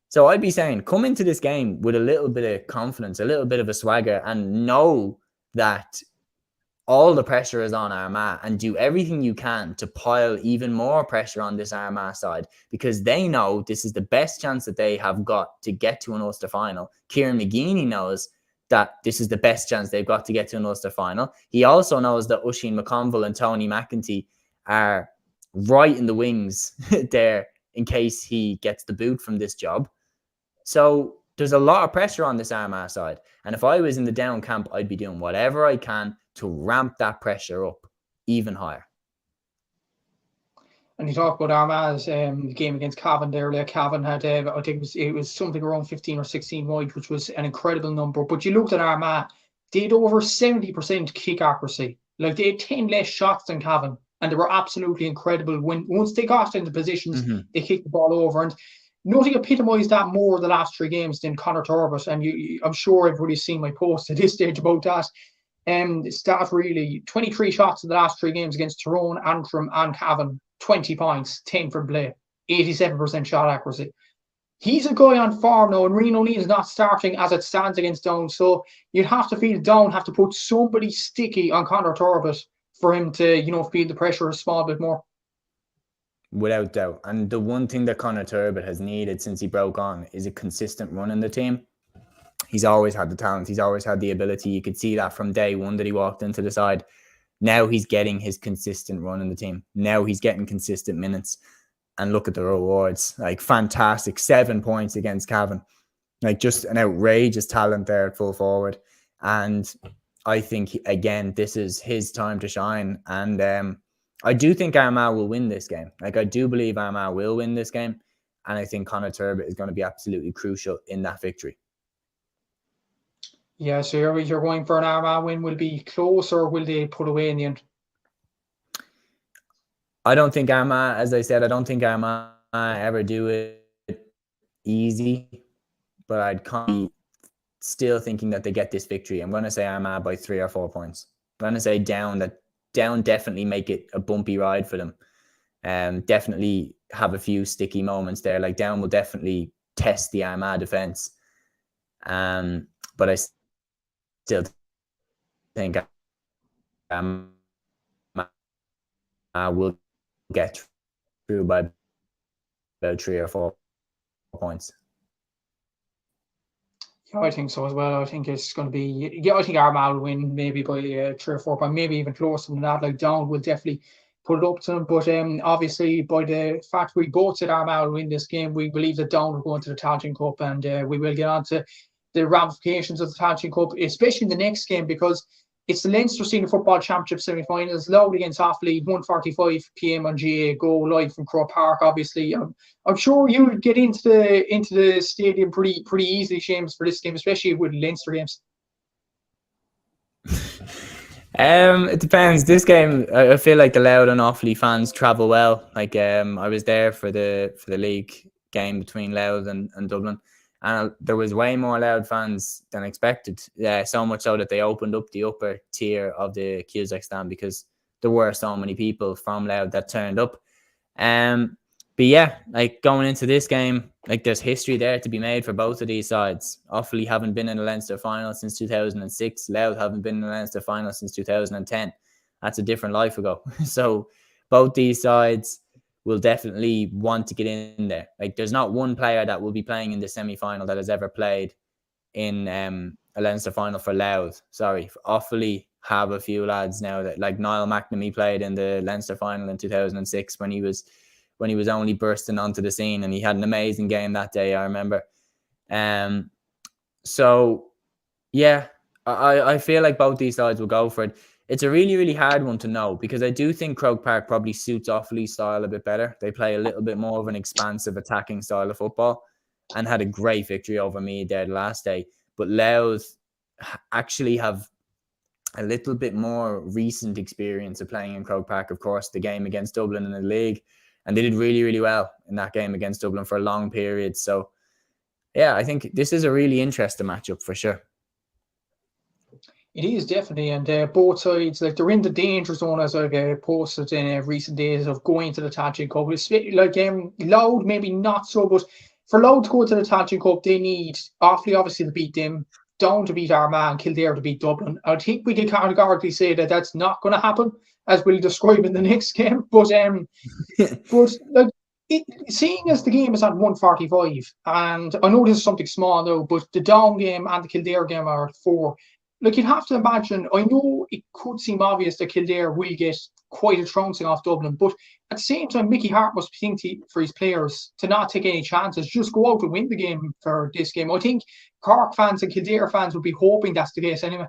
so I'd be saying, come into this game with a little bit of confidence, a little bit of a swagger, and know that all the pressure is on Armagh, and do everything you can to pile even more pressure on this Armagh side, because they know this is the best chance that they have got to get to an Ulster final. Kieran McGeeney knows that this is the best chance they've got to get to an Ulster final. He also knows that Oisin McConville and Tony McEntee are right in the wings there in case he gets the boot from this job. So there's a lot of pressure on this Armagh side. And if I was in the Down camp, I'd be doing whatever I can to ramp that pressure up even higher. And you talk about Armagh's game against Cavan there. Like, Cavan had, I think it was something around 15 or 16 wide, which was an incredible number. But you looked at Armagh, they had over 70% kick accuracy. Like, they had 10 less shots than Cavan, and they were absolutely incredible. Once they got into positions, they kicked the ball over. And nothing epitomised that more the last 3 games than Conor Turbitt. And I'm sure everybody's seen my post at this stage about that. Stat really, 23 shots in the last 3 games against Tyrone, Antrim and Cavan. 20 points, 10 from play, 87% shot accuracy. He's a guy on form now, and Reno O'Neill's not starting as it stands against Down. So you'd have to feel Down have to put somebody sticky on Conor Turbitt for him to, feel the pressure a small bit more. Without doubt. And the one thing that Conor Turbitt has needed since he broke on is a consistent run in the team. He's always had the talent. He's always had the ability. You could see that from day one that he walked into the side. Now he's getting his consistent run in the team. Now he's getting consistent minutes. And look at the rewards. Like, fantastic. 7 points against Cavan. Like, just an outrageous talent there at full forward. And I think, again, this is his time to shine. And I do think Armagh will win this game. Like, I do believe Armagh will win this game. And I think Conor Turbitt is going to be absolutely crucial in that victory. Yeah, so you're going for an Armagh win. Will it be close, or will they put away in the end? I don't think Armagh, as I said, I don't think Armagh ever do it easy. But I'd still thinking that they get this victory. I'm going to say Armagh by 3 or 4 points. I'm going to say Down definitely make it a bumpy ride for them. Definitely have a few sticky moments there. Like, Down will definitely test the Armagh defence. But I still think I will get through by about 3 or 4 points. Yeah, I think so as well. I think it's going to be... I think Armagh will win maybe by 3 or 4 points, maybe even closer than that. Like, Down will definitely put it up to them. But obviously, by the fact we both said Armagh will win this game, we believe that Down will go into the Tailteann Cup, and we will get on to the ramifications of the Tailteann Cup, especially in the next game, because it's the Leinster Senior Football Championship semi-finals. Louth against Offaly, 1:45 p.m. on GA. Go live from Croke Park. Obviously, I'm sure you'll get into the stadium pretty easily, Seamus, for this game, especially with Leinster games. It depends. This game, I feel like the Louth and Offaly fans travel well. Like, I was there for the league game between Louth and Dublin. And there was way more Louth fans than expected. So much so that they opened up the upper tier of the Cusack stand because there were so many people from Louth that turned up. But yeah, like, going into this game, like, there's history there to be made for both of these sides. Offaly haven't been in a Leinster final since 2006. Louth haven't been in a Leinster final since 2010. That's a different life ago. So both these sides will definitely want to get in there. Like, there's not one player that will be playing in the semi-final that has ever played in a Leinster final for Louth. Sorry, for Offaly have a few lads now that, like, Niall McNamee played in the Leinster final in 2006 when he was when he was only bursting onto the scene, and he had an amazing game that day, I remember. So yeah, I feel like both these sides will go for it. It's a really, really hard one to know, because I do think Croke Park probably suits Offaly's style a bit better. They play a little bit more of an expansive attacking style of football, and had a great victory over me there the last day. But Louth actually have a little bit more recent experience of playing in Croke Park. Of course, the game against Dublin in the league, and they did really, really well in that game against Dublin for a long period. So yeah, I think this is a really interesting matchup for sure. It is definitely, and both sides, like, they're in the danger zone, as I've posted in recent days, of going to the Tailteann Cup. It's like Louth, maybe not so, but for Louth to go to the Tailteann Cup, they need Offaly obviously to beat them, Down to beat Armagh, and Kildare to beat Dublin. I think we can categorically say that that's not going to happen, as we'll describe in the next game. But like, seeing as the game is at 1:45, and I know this is something small though, but the Down game and the Kildare game are at 4. Like, you'd have to imagine, I know it could seem obvious that Kildare will get quite a trouncing off Dublin, but at the same time, Mickey Hart must be thinking for his players to not take any chances, just go out and win the game for this game. I think Cork fans and Kildare fans would be hoping that's the case anyway.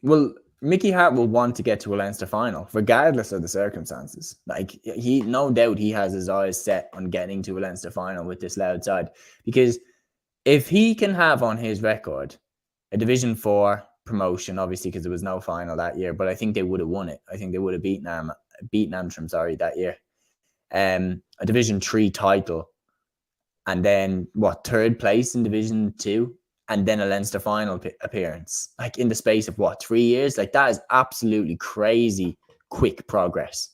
Well, Mickey Hart will want to get to a Leinster final, regardless of the circumstances. Like, he, no doubt, he has his eyes set on getting to a Leinster final with this Louth side, because if he can have on his record a Division 4 promotion, obviously, because there was no final that year, but I think they would have won it. I think they would have beaten Antrim, that year. A Division 3 title, and then third place in Division 2, and then a Leinster final appearance, like in the space of 3 years. Like, that is absolutely crazy quick progress.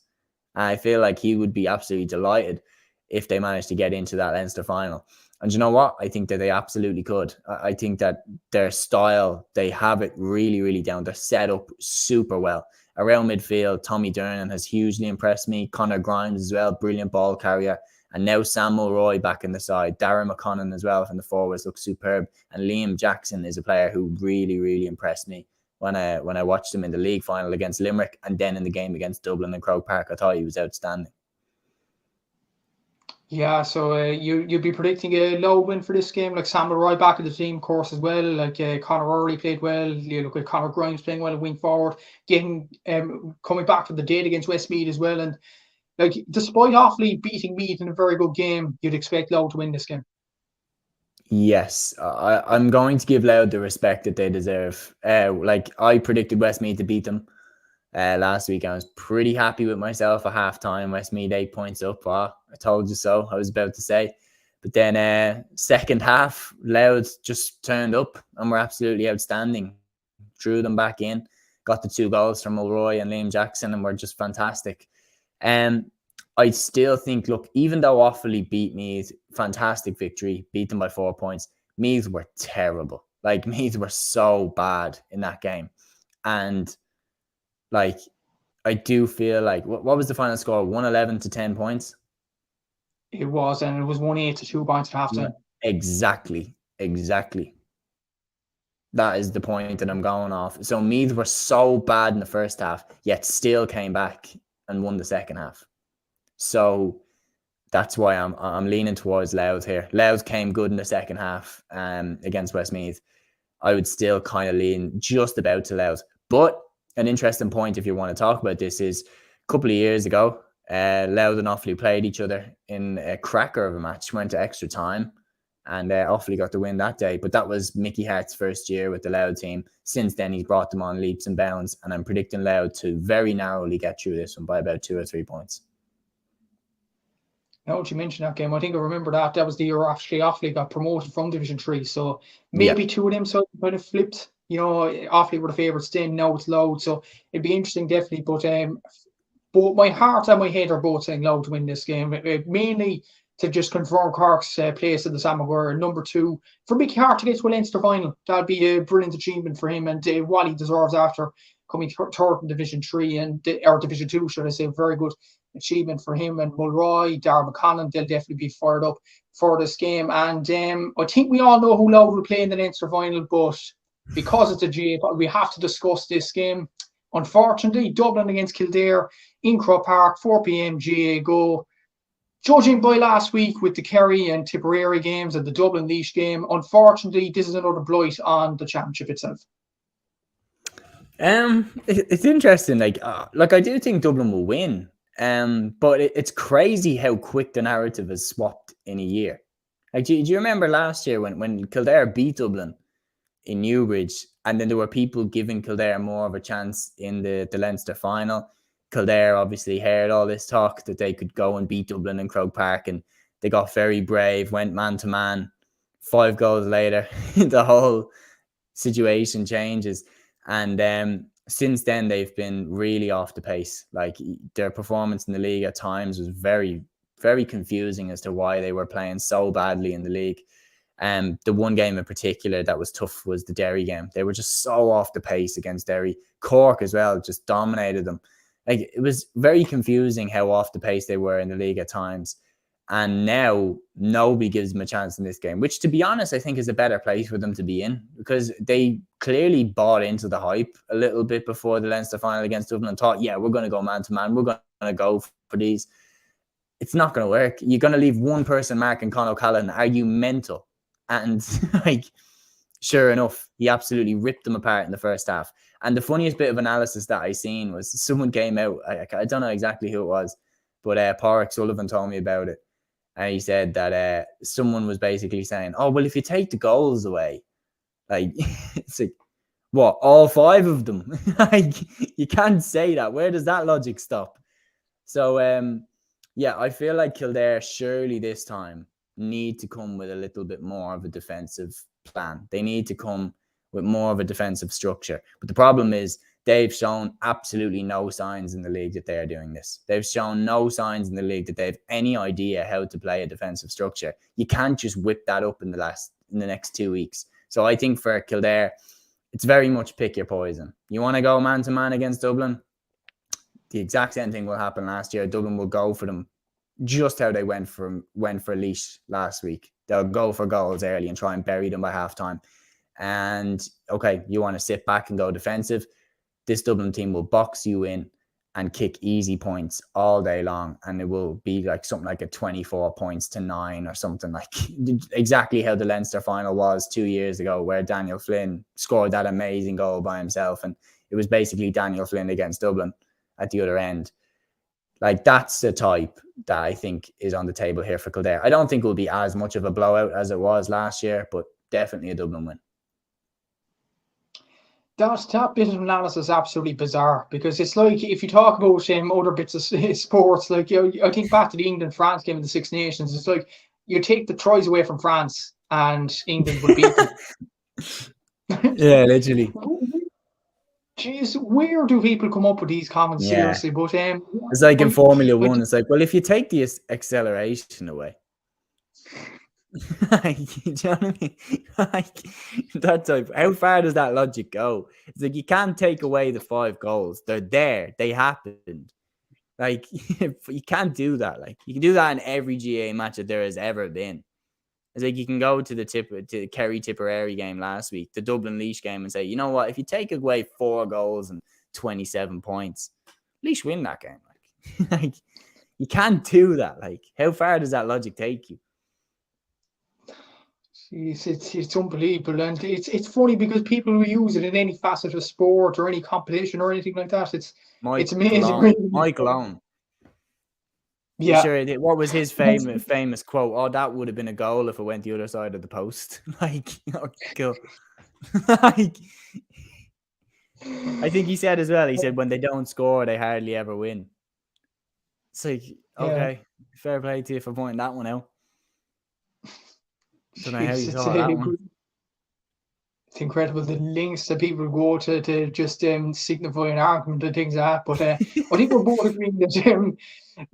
And I feel like he would be absolutely delighted if they managed to get into that Leinster final. And you know what? I think that they absolutely could. I think that their style, they have it really, really down. They're set up super well. Around midfield, Tommy Dernan has hugely impressed me. Conor Grimes as well, brilliant ball carrier. And now Sam Mulroy back in the side. Darren McConnon as well from the forwards looks superb. And Liam Jackson is a player who really, really impressed me when I watched him in the league final against Limerick, and then in the game against Dublin and Croke Park. I thought he was outstanding. Yeah, so you'd be predicting a low win for this game, like Sam Maguire back in the team, of course, as well. Like, Conor Early played well. You look at Conor Grimes playing well and wing forward, getting coming back from the dead against Westmeath as well. And like, despite Offaly beating Meath in a very good game, you'd expect Louth to win this game. Yes, I'm going to give Louth the respect that they deserve. Like, I predicted Westmeath to beat them last week. I was pretty happy with myself at halftime. Westmeath 8 points up. I told you so, I was about to say. But then second half, Louth just turned up and were absolutely outstanding. Drew them back in, got the 2 goals from Mulroy and Liam Jackson, and were just fantastic. I still think, look, even though Offaly beat Meath, fantastic victory, beat them by 4 points, Meath were terrible. Like, Meath were so bad in that game. And like, I do feel like, what was the final score? 111 to 10 points? It was, and it was 1-8 to 2 points at halftime. Exactly. That is the point that I'm going off. So Meath were so bad in the first half, yet still came back and won the second half. So that's why I'm leaning towards Louth here. Louth came good in the second half against Westmeath. I would still kind of lean just about to Louth. But an interesting point, if you want to talk about this, is a couple of years ago, Louth and Offaly played each other in a cracker of a match, went to extra time, and Offaly got the win that day. But that was Mickey Hart's first year with the Louth team. Since then, he's brought them on leaps and bounds, and I'm predicting Louth to very narrowly get through this one by about 2 or 3 points. Now that you mentioned that game, I think I remember that. That was the year actually Offaly got promoted from Division 3. So maybe two of them so kind of flipped. You know, Offaly were the favourites then, now it's Louth. So it'd be interesting, definitely. But both my heart and my head are both saying Louth to win this game. Mainly to just confirm Cork's place in the Sam Maguire. Number 2, for Mickey Hart to get to a Leinster final. That'd be a brilliant achievement for him, and what he deserves after coming third in Division 3 or Division 2, should I say. Very good achievement for him and Mulroy, Darren McConnell. They'll definitely be fired up for this game. And I think we all know who Louth will play in the Leinster final, but because it's a GA, we have to discuss this game. Unfortunately, Dublin against Kildare in Croke Park, 4 p.m. GA go. Judging by last week with the Kerry and Tipperary games and the Dublin Laois game, unfortunately, this is another blight on the championship itself. It's interesting. Like I do think Dublin will win. But it's crazy how quick the narrative has swapped in a year. Like, do you remember last year when Kildare beat Dublin in Newbridge, and then there were people giving Kildare more of a chance in the Leinster final? Kildare obviously heard all this talk that they could go and beat Dublin in Croke Park, and they got very brave, went man to man. 5 goals later, the whole situation changes. And since then, they've been really off the pace. Like, their performance in the league at times was very, very confusing as to why they were playing so badly in the league. The one game in particular that was tough was the Derry game. They were just so off the pace against Derry. Cork as well just dominated them. Like, it was very confusing how off the pace they were in the league at times. And now nobody gives them a chance in this game, which, to be honest, I think is a better place for them to be in, because they clearly bought into the hype a little bit before the Leinster final against Dublin and thought, yeah, we're going to go man to man. We're going to go for these. It's not going to work. You're going to leave one person marking Conor O'Callaghan. Are you mental? And like, sure enough, he absolutely ripped them apart in the first half. And the funniest bit of analysis that I seen was someone came out, I don't know exactly who it was, but Pádraig Sullivan told me about it. And he said that someone was basically saying, oh, well, if you take the goals away, like, it's like, what, all 5 of them? Like, you can't say that. Where does that logic stop? So, yeah, I feel like Kildare surely this time need to come with a little bit more of a defensive plan. They need to come with more of a defensive structure. But the problem is they've shown absolutely no signs in the league that they are doing this. They've shown no signs in the league that they have any idea how to play a defensive structure. You can't just whip that up in the next 2 weeks. So I think for Kildare, it's very much pick your poison. You want to go man-to-man against Dublin? The exact same thing will happen last year. Dublin will go for them just how they went for Laois last week. They'll go for goals early and try and bury them by halftime. And, okay, you want to sit back and go defensive. This Dublin team will box you in and kick easy points all day long. And it will be like something like a 24 points to 9 or something, like exactly how the Leinster final was 2 years ago, where Daniel Flynn scored that amazing goal by himself. And it was basically Daniel Flynn against Dublin at the other end. Like, that's the type that I think is on the table here for Kildare. I don't think it will be as much of a blowout as it was last year, but definitely a Dublin win. That bit of analysis is absolutely bizarre, because it's like, if you talk about other bits of sports, like, I think back to the England-France game in the Six Nations, it's like you take the tries away from France and England would beat them. Yeah, literally. Jeez, where do people come up with these comments? Yeah. Seriously? But it's like in Formula One, it's like, well, if you take the acceleration away, like, you know what I mean? Like, that type. How far does that logic go? It's like, you can't take away the 5 goals. They're there. They happened. Like, you can't do that. Like, you can do that in every GA match that there has ever been. It's like, you can go to the Kerry Tipperary game last week, the Dublin Laois game, and say, you know what? If you take away 4 goals and 27 points, Laois win that game. Like, you can't do that. Like, how far does that logic take you? It's unbelievable, and it's funny because people who use it in any facet of sport or any competition or anything like that, it's amazing. Michael Owen. Yeah. Sure. What was his famous quote? Oh, that would have been a goal if it went the other side of the post. Like, cool. Like, I think he said as well. He said, when they don't score, they hardly ever win. It's like, okay, fair play to you for pointing that one out. Don't know how you saw that one. It's incredible the links that people go to just signify an argument and things like that. But I think we're both agreeing that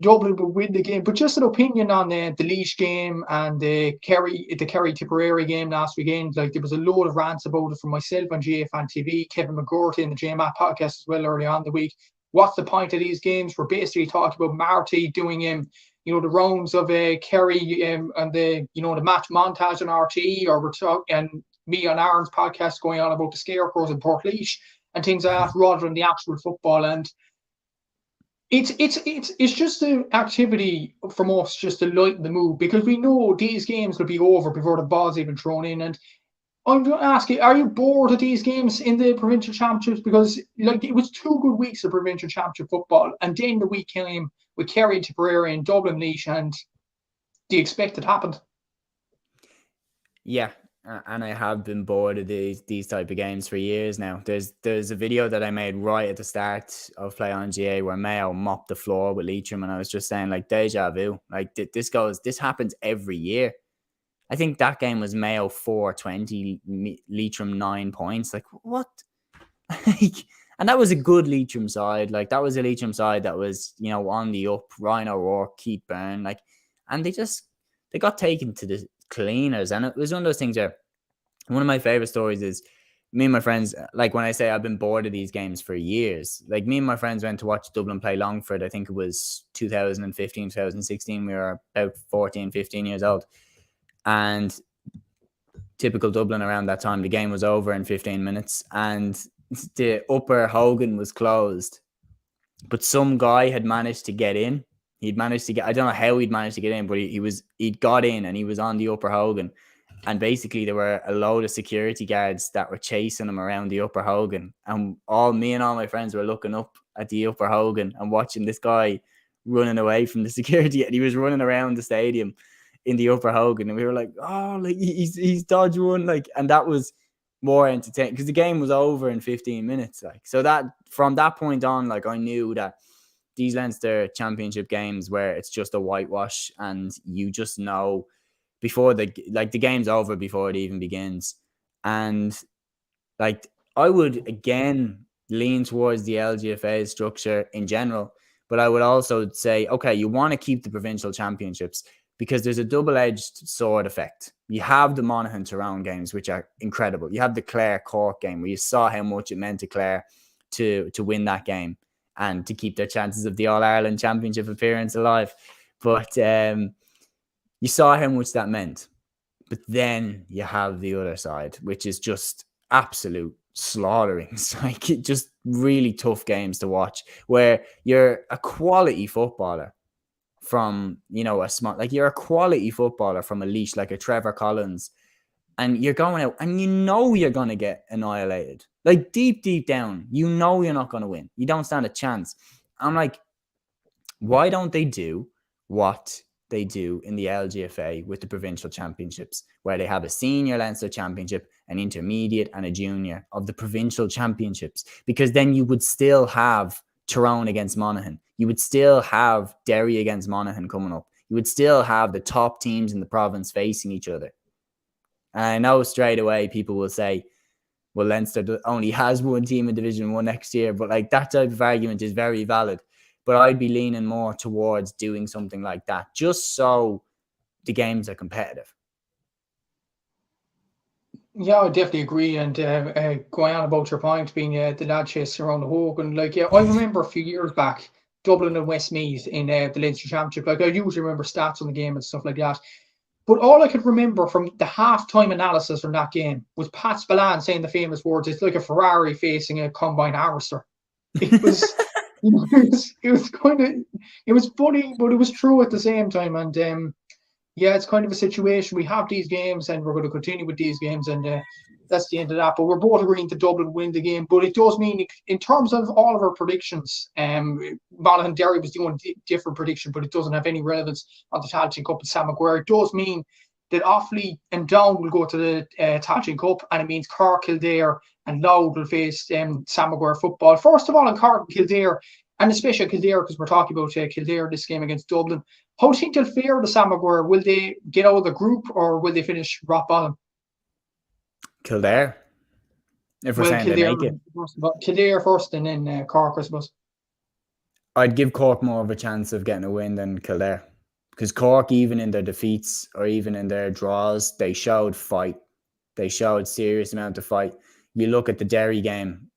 Dublin will win the game. But just an opinion on the Laois game and the Kerry Tipperary game last weekend. Like, there was a load of rants about it from myself on GA Fan TV, Kevin McGorty, and the JMAT podcast as well early on in the week. What's the point of these games? We're basically talking about Marty doing the rounds of Kerry and the match montage on RT, or we're talking, and me on Aaron's podcast going on about the scarecrows in Port Laois and things like that, rather than the actual football. And It's just an activity from us just to lighten the mood because we know these games will be over before the ball's even thrown in. And I'm going to ask you, are you bored of these games in the provincial championships? Because like it was 2 good weeks of provincial championship football, and then the week came with Kerry and Tipperary and Dublin Laois, and the expected happened. Yeah, and I have been bored of these type of games for years now. There's a video that I made right at the start of Play on GA where Mayo mopped the floor with Leitrim, and I was just saying like deja vu. Like this happens every year. I think that game was Mayo 4-20, Leitrim 9 points. Like what? Like, and that was a good Leitrim side. Like that was a Leitrim side that was, on the up. Ryan O'Rourke, Keith Byrne, and they got taken to the cleaners. And it was one of those things where one of my favorite stories is me and my friends, like when I say I've been bored of these games for years, like me and my friends went to watch Dublin play Longford. I think it was 2015, 2016. We were about 14, 15 years old. And typical Dublin around that time, the game was over in 15 minutes and the upper Hogan was closed. But some guy had managed to get in. He'd managed to get, I don't know how he'd managed to get in, but he'd got in and he was on the upper Hogan. And basically there were a load of security guards that were chasing him around the upper Hogan. And me and all my friends were looking up at the upper Hogan and watching this guy running away from the security. And he was running around the stadium in the upper Hogan, and we were like, oh, like he's dodged one, like, and that was more entertaining because the game was over in 15 minutes, like. So that from that point on, like, I knew that these Leinster Championship games where it's just a whitewash and you just know before the game's over before it even begins. And like I would again lean towards the LGFA structure in general, but I would also say, okay, you want to keep the provincial championships because there's a double-edged sword effect. You have the Monaghan Tyrone games, which are incredible. You have the Clare Cork game where you saw how much it meant to Clare to win that game and to keep their chances of the All-Ireland Championship appearance alive. But you saw how much that meant. But then you have the other side, which is just absolute slaughterings. Like, just really tough games to watch where you're a quality footballer from, a smart, like you're a quality footballer from a Laois, like a Trevor Collins, and you're going out and you're going to get annihilated. Like deep down, you're not going to win. You don't stand a chance. I'm like, why don't they do what they do in the LGFA with the provincial championships, where they have a senior Leinster championship, an intermediate and a junior of the provincial championships? Because then you would still have Tyrone against Monaghan. You would still have Derry against Monaghan coming up. You would still have the top teams in the province facing each other. And I know straight away people will say, well, Leinster only has one team in Division 1 next year. But like that type of argument is very valid. But I'd be leaning more towards doing something like that, just so the games are competitive. Yeah, I definitely agree. And going on about your point, being the lad chasing around the Hogan, like, yeah, I remember a few years back, Dublin and Westmeath in the Leinster Championship. Like, I usually remember stats on the game and stuff like that. But all I could remember from the half-time analysis from that game was Pat Spillane saying the famous words, "It's like a Ferrari facing a combine harvester." It was, it was kind of, it was funny, but it was true at the same time. And yeah, it's kind of a situation. We have these games, and we're going to continue with these games, and that's the end of that. But we're both agreeing to Dublin win the game. But it does mean, in terms of all of our predictions, Monaghan and Derry was doing different prediction, but it doesn't have any relevance on the Tailteann Cup and Sam Maguire. It does mean that Offaly and Down will go to the Tailteann Cup, and it means Cork, Kildare, and Louth will face Sam Maguire football. First of all, in Cork and Kildare, and especially Kildare, because we're talking about Kildare this game against Dublin. How do you think they'll fare to Sam Maguire? Will they get out of the group or will they finish rock bottom? Kildare. If we're saying Kildare, they make it. Kildare first and then Cork, I suppose. I'd give Cork more of a chance of getting a win than Kildare. Because Cork, even in their defeats or even in their draws, they showed fight. They showed serious amount of fight. You look at the Derry game,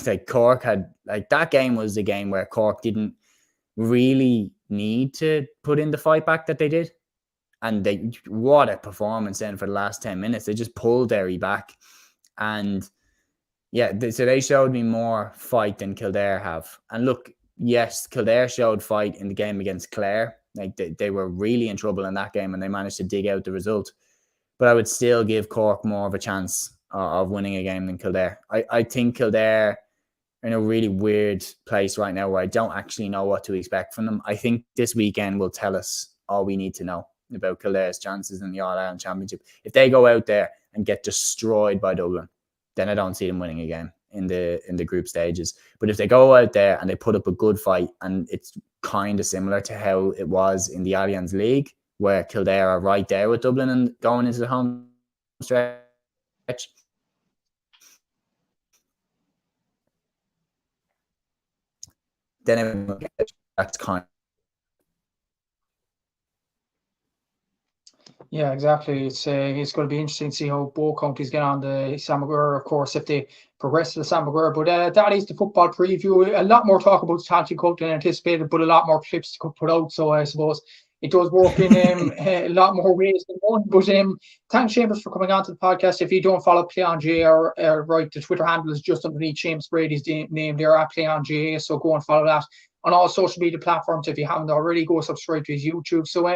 like Cork had, like that game was a game where Cork didn't really need to put in the fight back that they did. And what a performance then for the last 10 minutes. They just pulled Derry back. And yeah, so they showed me more fight than Kildare have. And look, yes, Kildare showed fight in the game against Clare. Like they were really in trouble in that game and they managed to dig out the result. But I would still give Cork more of a chance of winning a game than Kildare. I think Kildare are in a really weird place right now where I don't actually know what to expect from them. I think this weekend will tell us all we need to know about Kildare's chances in the All-Ireland Championship. If they go out there and get destroyed by Dublin, then I don't see them winning a game in the group stages. But if they go out there and they put up a good fight, and it's kind of similar to how it was in the Allianz League, where Kildare are right there with Dublin and going into the home stretch, then that's kind of. Yeah, exactly. It's going to be interesting to see how both counties get on the Sam Maguire, of course, if they progress to the Sam Maguire. But that is the football preview. A lot more talk about the Tailteann Cup than anticipated, but a lot more clips to put out. So I suppose it does work in a lot more ways than one. But thanks, Seamus, for coming on to the podcast. If you don't follow Play on GA, right, the Twitter handle is just underneath Seamus Brady's name there at Play on GA. So go and follow that on all social media platforms. If you haven't already, go subscribe to his YouTube. So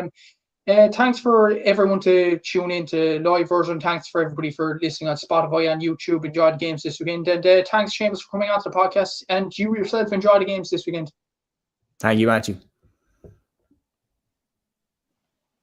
thanks for everyone to tune in to live version. Thanks for everybody for listening on Spotify and YouTube. Enjoy the games this weekend. And thanks, Seamus, for coming on to the podcast. And you yourself enjoy the games this weekend. Thank you, Matthew.